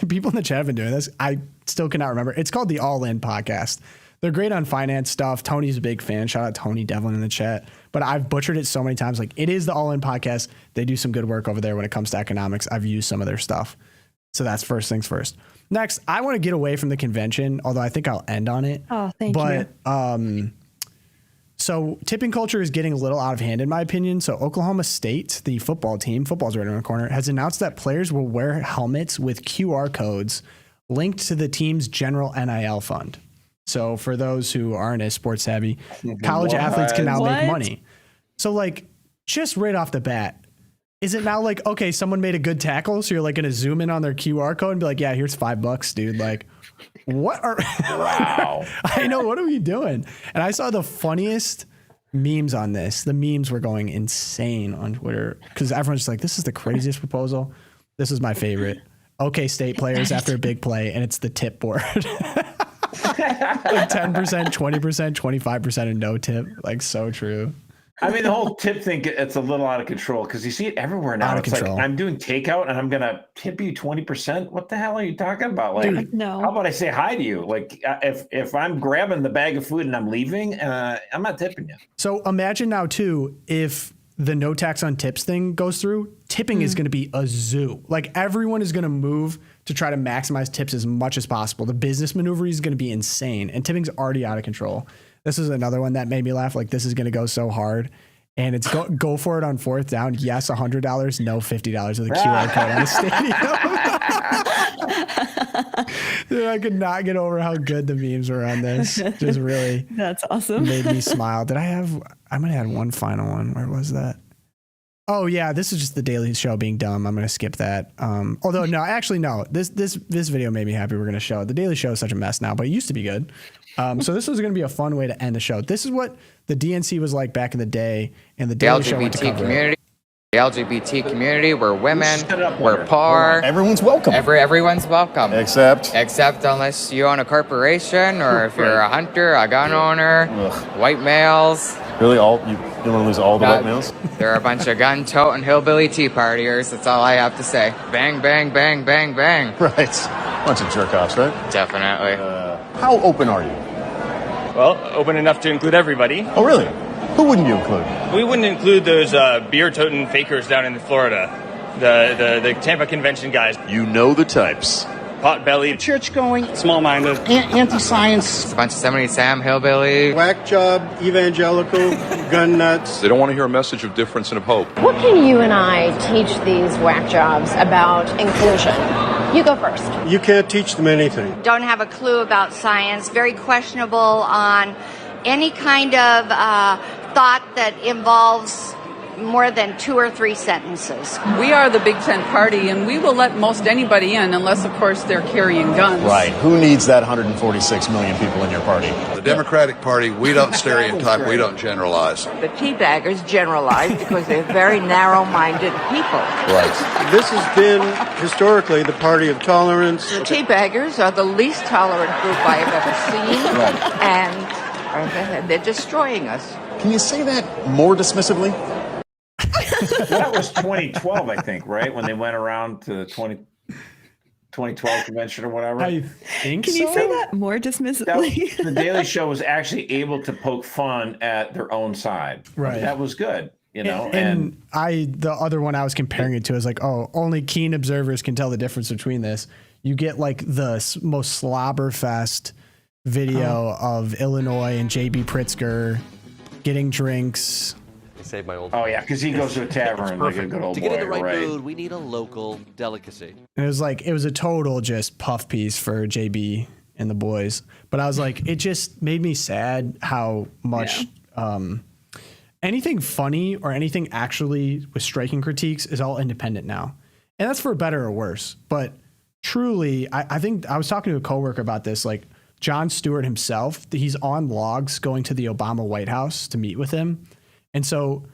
people in the chat have been doing this. I still cannot remember. It's called the All In Podcast. They're great on finance stuff. Tony's a big fan. Shout out Tony Devlin in the chat. But I've butchered it so many times. Like, it is the All In Podcast. They do some good work over there when it comes to economics. I've used some of their stuff. So that's first things first. Next, I want to get away from the convention, although I think I'll end on it. Oh, thank you. So tipping culture is getting a little out of hand, in my opinion. So Oklahoma State, the football team, football's right around the corner, has announced that players will wear helmets with QR codes linked to the team's general NIL fund. So for those who aren't as sports savvy, college athletes can now make money. So like, just right off the bat, is it now like, okay, someone made a good tackle, so you're like going to zoom in on their QR code and be like, yeah, here's $5, dude. Like, what are... Wow. I know, what are we doing? And I saw the funniest memes on this. The memes were going insane on Twitter because everyone's just like, this is the craziest proposal. This is my favorite. Okay, state players after a big play, and it's the tip board. Like 10%, 20%, 25% and no tip. Like, so true. I mean, the whole tip thing, it's a little out of control because you see it everywhere now. It's like, I'm doing takeout and I'm going to tip you 20%. What the hell are you talking about? Like, Dude, no. How about I say hi to you? Like, if I'm grabbing the bag of food and I'm leaving, I'm not tipping you. So imagine now, too, if the no tax on tips thing goes through, tipping is going to be a zoo. Like, everyone is going to move to try to maximize tips as much as possible. The business maneuver is going to be insane, and tipping's already out of control. This is another one that made me laugh. Like, this is going to go so hard. And it's go for it on fourth down. Yes, $100. No, $50 with a QR code on the stadium. Dude, I could not get over how good the memes were on this. Just really That's awesome. made me smile. I might have had one final one. Where was that? Oh yeah, this is just the Daily Show being dumb. I'm gonna skip that. Although no, actually no. This video made me happy. We're gonna show it. The Daily Show is such a mess now, but it used to be good. So this was gonna be a fun way to end the show. This is what the DNC was like back in the day, and the Daily Show went to cover community. it. The LGBT community, we're women, we're poor. Everyone's welcome. Everyone's welcome. Except unless you own a corporation or if you're a hunter, a gun owner, white males. Really, you want to lose all the white males? They're a bunch of gun-toting hillbilly tea partiers. That's all I have to say. Bang, bang, bang, bang, bang. Right. Bunch of jerk-offs, right? Definitely. How open are you? Well, open enough to include everybody. Oh, really? Who wouldn't you include? We wouldn't include those beer-toting fakers down in Florida, the Tampa convention guys. You know the types. Pot-bellied, Church-going, small-minded, anti-science, A bunch of 70 Sam hillbilly. whack job, evangelical, gun nuts. They don't want to hear a message of difference and of hope. What can you and I teach these whack jobs about inclusion? You go first. You can't teach them anything. Don't have a clue about science, very questionable on any kind of thought that involves more than 2 or 3 sentences. We are the Big Tent Party, and we will let most anybody in unless, of course, they're carrying guns. Right. Who needs that 146 million people in your party? The Democratic Party, we don't stereotype, we don't generalize. The teabaggers generalize because they're very narrow-minded people. Right. This has been historically the party of tolerance. The teabaggers are the least tolerant group I have ever seen, and they're destroying us. Can you say that more dismissively? That was 2012, I think, right? When they went around to the 2012 convention or whatever. I think Can you say that more dismissively? The Daily Show was actually able to poke fun at their own side. Right. That was good, you know. And the other one I was comparing it to is like, oh, only keen observers can tell the difference between this. You get like the most slobberfest video of Illinois and J.B. Pritzker getting drinks. Save my old. Oh yeah, because he goes to a tavern like a good old To boy. get in the right right. mood, we need a local delicacy. And it was a total just puff piece for JB and the boys. But I was like, it just made me sad how much anything funny or anything actually with striking critiques is all independent now. And that's for better or worse. But truly, I think I was talking to a coworker about this, like Jon Stewart himself, he's on logs going to the Obama White House to meet with him. And so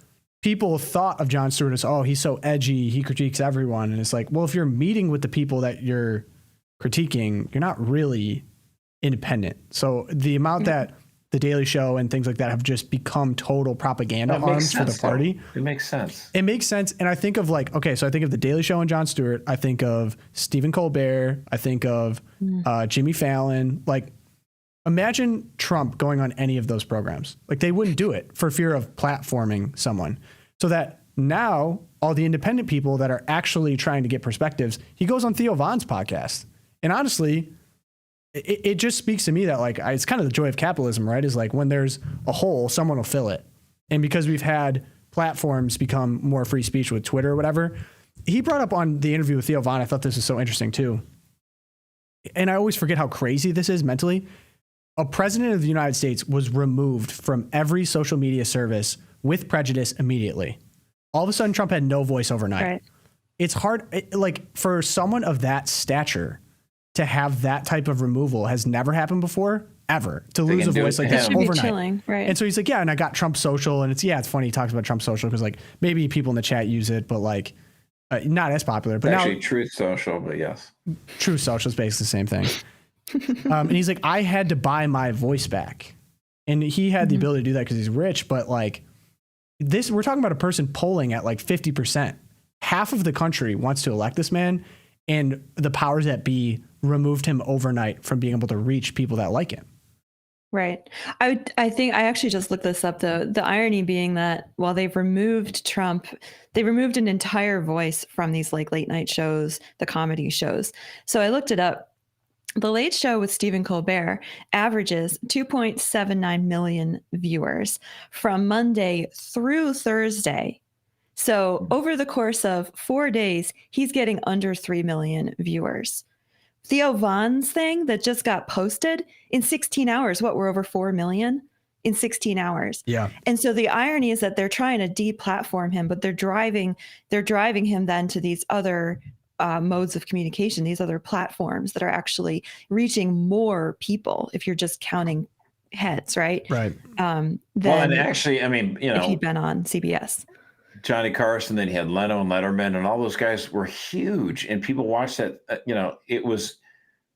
people thought of Jon Stewart as, oh, he's so edgy, he critiques everyone. And it's like, well, if you're meeting with the people that you're critiquing, you're not really independent. So the amount that The Daily Show and things like that have just become total propaganda arms for the party. It makes sense. It makes sense. And I think of like, okay, so I think of The Daily Show and Jon Stewart. I think of Stephen Colbert. I think of Jimmy Fallon. Like, imagine Trump going on any of those programs. Like, they wouldn't do it for fear of platforming someone. So that now all the independent people that are actually trying to get perspectives, he goes on Theo Von's podcast. And honestly, it just speaks to me that like, it's kind of the joy of capitalism, right? Is like when there's a hole, someone will fill it. And because we've had platforms become more free speech with Twitter or whatever, he brought up on the interview with Theo Von, I thought this was so interesting too. And I always forget how crazy this is mentally. A president of the United States was removed from every social media service with prejudice immediately. All of a sudden, Trump had no voice overnight. Right. It's hard, like for someone of that stature to have that type of removal has never happened before, ever. To lose a voice like that overnight. Chilling, right? And so he's like, yeah, and I got Trump Social, and it's funny he talks about Trump Social because like maybe people in the chat use it, but like not as popular. But actually, now, Truth Social, but yes, Truth Social is basically the same thing. And he's like, I had to buy my voice back, and he had the ability to do that because he's rich. But like this, we're talking about a person polling at like 50%. Half of the country wants to elect this man, and the powers that be removed him overnight from being able to reach people that like him. Right. I think I actually just looked this up though. The irony being that while they've removed Trump, they removed an entire voice from these like late night shows, the comedy shows. So I looked it up. The Late Show with Stephen Colbert averages 2.79 million viewers from Monday through Thursday. So over the course of 4 days, he's getting under 3 million viewers. Theo Von's thing that just got posted in 16 hours, we're over 4 million in 16 hours. Yeah. And so the irony is that they're trying to deplatform him, but they're driving him then to these other modes of communication, these other platforms that are actually reaching more people if you're just counting heads, right? Right. Then well, and actually, I mean, if he'd been on CBS. Johnny Carson, then he had Leno and Letterman, and all those guys were huge, and people watched that. It was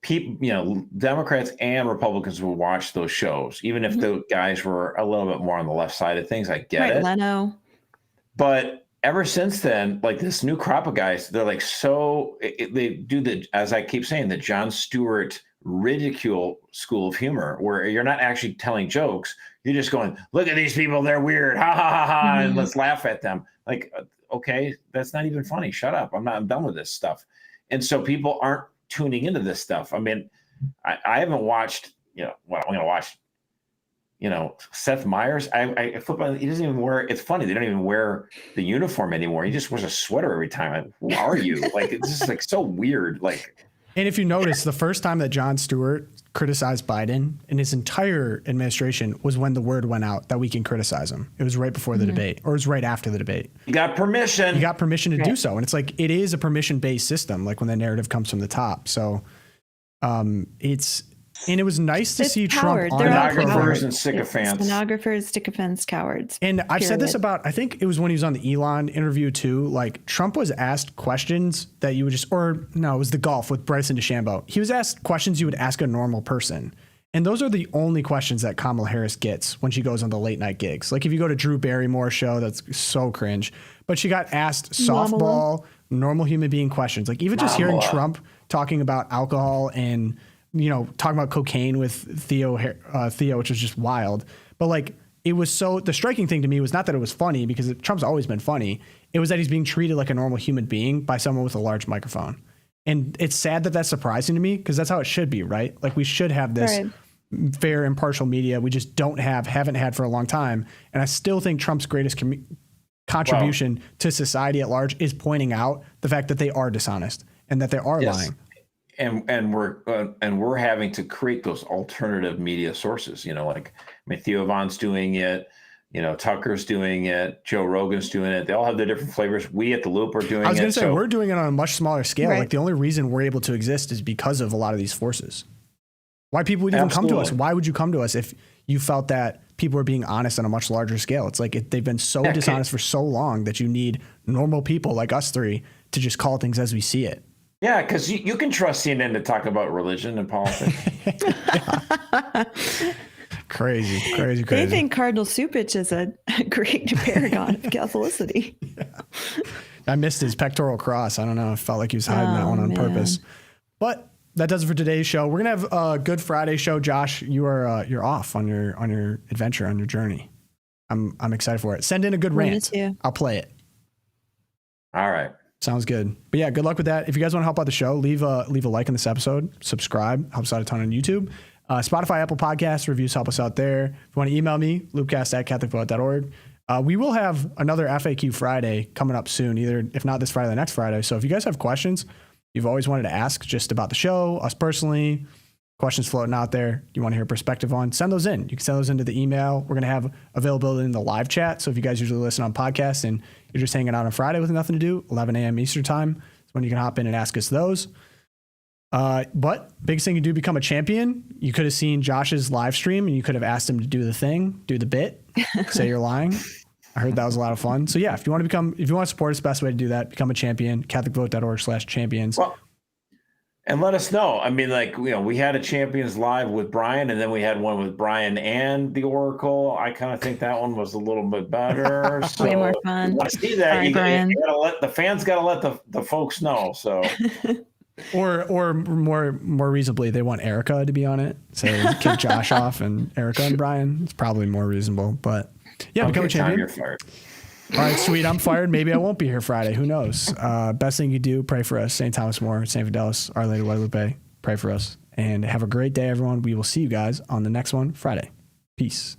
people, Democrats and Republicans would watch those shows, even if the guys were a little bit more on the left side of things. I get it, Leno. But ever since then, like this new crop of guys, they're like they do as I keep saying, the Jon Stewart ridicule school of humor, where you're not actually telling jokes. You're just going, look at these people, they're weird, ha ha ha ha, and let's laugh at them. Like, okay, that's not even funny. Shut up. I'm done with this stuff. And so people aren't tuning into this stuff. I mean, I haven't watched, I'm going to watch, Seth Meyers. I flip on, he doesn't even wear, it's funny, they don't even wear the uniform anymore. He just wears a sweater every time. Like, who are you? Like, it's just like so weird. Like, and if you notice, the first time that Jon Stewart criticized Biden in his entire administration was when the word went out that we can criticize him. It was right before the debate, or it was right after the debate. He got permission. He got permission to do so. And it's like, it is a permission-based system, like when the narrative comes from the top. So and it was nice to see coward. Trump on stenographers and sycophants. Stenographers, sycophants, cowards. And I've said this about, I think it was when he was on the Elon interview too, like Trump was asked questions that you would it was the golf with Bryson DeChambeau. He was asked questions you would ask a normal person. And those are the only questions that Kamala Harris gets when she goes on the late night gigs. Like if you go to Drew Barrymore's show, that's so cringe. But she got asked softball, normal human being questions. Like even just hearing Trump talking about alcohol and talking about cocaine with Theo, which was just wild. But like, it was the striking thing to me was not that it was funny, because Trump's always been funny. It was that he's being treated like a normal human being by someone with a large microphone. And it's sad that that's surprising to me, because that's how it should be, right? Like we should have this fair, impartial media. We just haven't had for a long time. And I still think Trump's greatest contribution to society at large is pointing out the fact that they are dishonest and that they are lying. And we're having to create those alternative media sources. Theo Von's doing it. Tucker's doing it. Joe Rogan's doing it. They all have their different flavors. We at The Loop are doing it. I was going to say, we're doing it on a much smaller scale. Right. Like the only reason we're able to exist is because of a lot of these forces. Why people would even come to us? Why would you come to us if you felt that people were being honest on a much larger scale? It's like they've been so dishonest for so long that you need normal people like us three to just call things as we see it. Yeah, because you can trust CNN to talk about religion and politics. Crazy. They think Cardinal Cupich is a great paragon of Catholicity. I missed his pectoral cross. I don't know. I felt like he was hiding that one on purpose. But that does it for today's show. We're gonna have a Good Friday show. Josh, you're off on your adventure, on your journey. I'm excited for it. Send in a good rant. I'll play it. All right. Sounds good. But yeah, good luck with that. If you guys want to help out the show, leave a like on this episode. Subscribe. Helps out a ton on YouTube. Spotify, Apple Podcasts, reviews help us out there. If you want to email me, loopcast@catholicvote.org. We will have another FAQ Friday coming up soon, either if not this Friday, the next Friday. So if you guys have questions you've always wanted to ask just about the show, us personally, questions floating out there you want to hear perspective on, send those in. You can send those into the email. We're going to have availability in the live chat. So if you guys usually listen on podcasts and you're just hanging out on Friday with nothing to do, 11 a.m. Eastern time is when you can hop in and ask us those. But biggest thing you do, become a champion. You could have seen Josh's live stream and you could have asked him to do the thing, do the bit, say you're lying. I heard that was a lot of fun. So yeah, if you want to support us, best way to do that, become a champion, catholicvote.org/champions. Well, and let us know. I mean, we had a Champions Live with Brian, and then we had one with Brian and the Oracle. I kind of think that one was a little bit better. So way more fun. I see that. You gotta let the fans let the folks know. So or more reasonably, they want Erica to be on it. So kick Josh off and Erica and Brian. It's probably more reasonable. But yeah, become a champion. You're fired. All right, sweet. I'm fired. Maybe I won't be here Friday. Who knows? Best thing you do, pray for us. St. Thomas More, St. Fidelis, Our Lady of Guadalupe. Pray for us. And have a great day, everyone. We will see you guys on the next one Friday. Peace.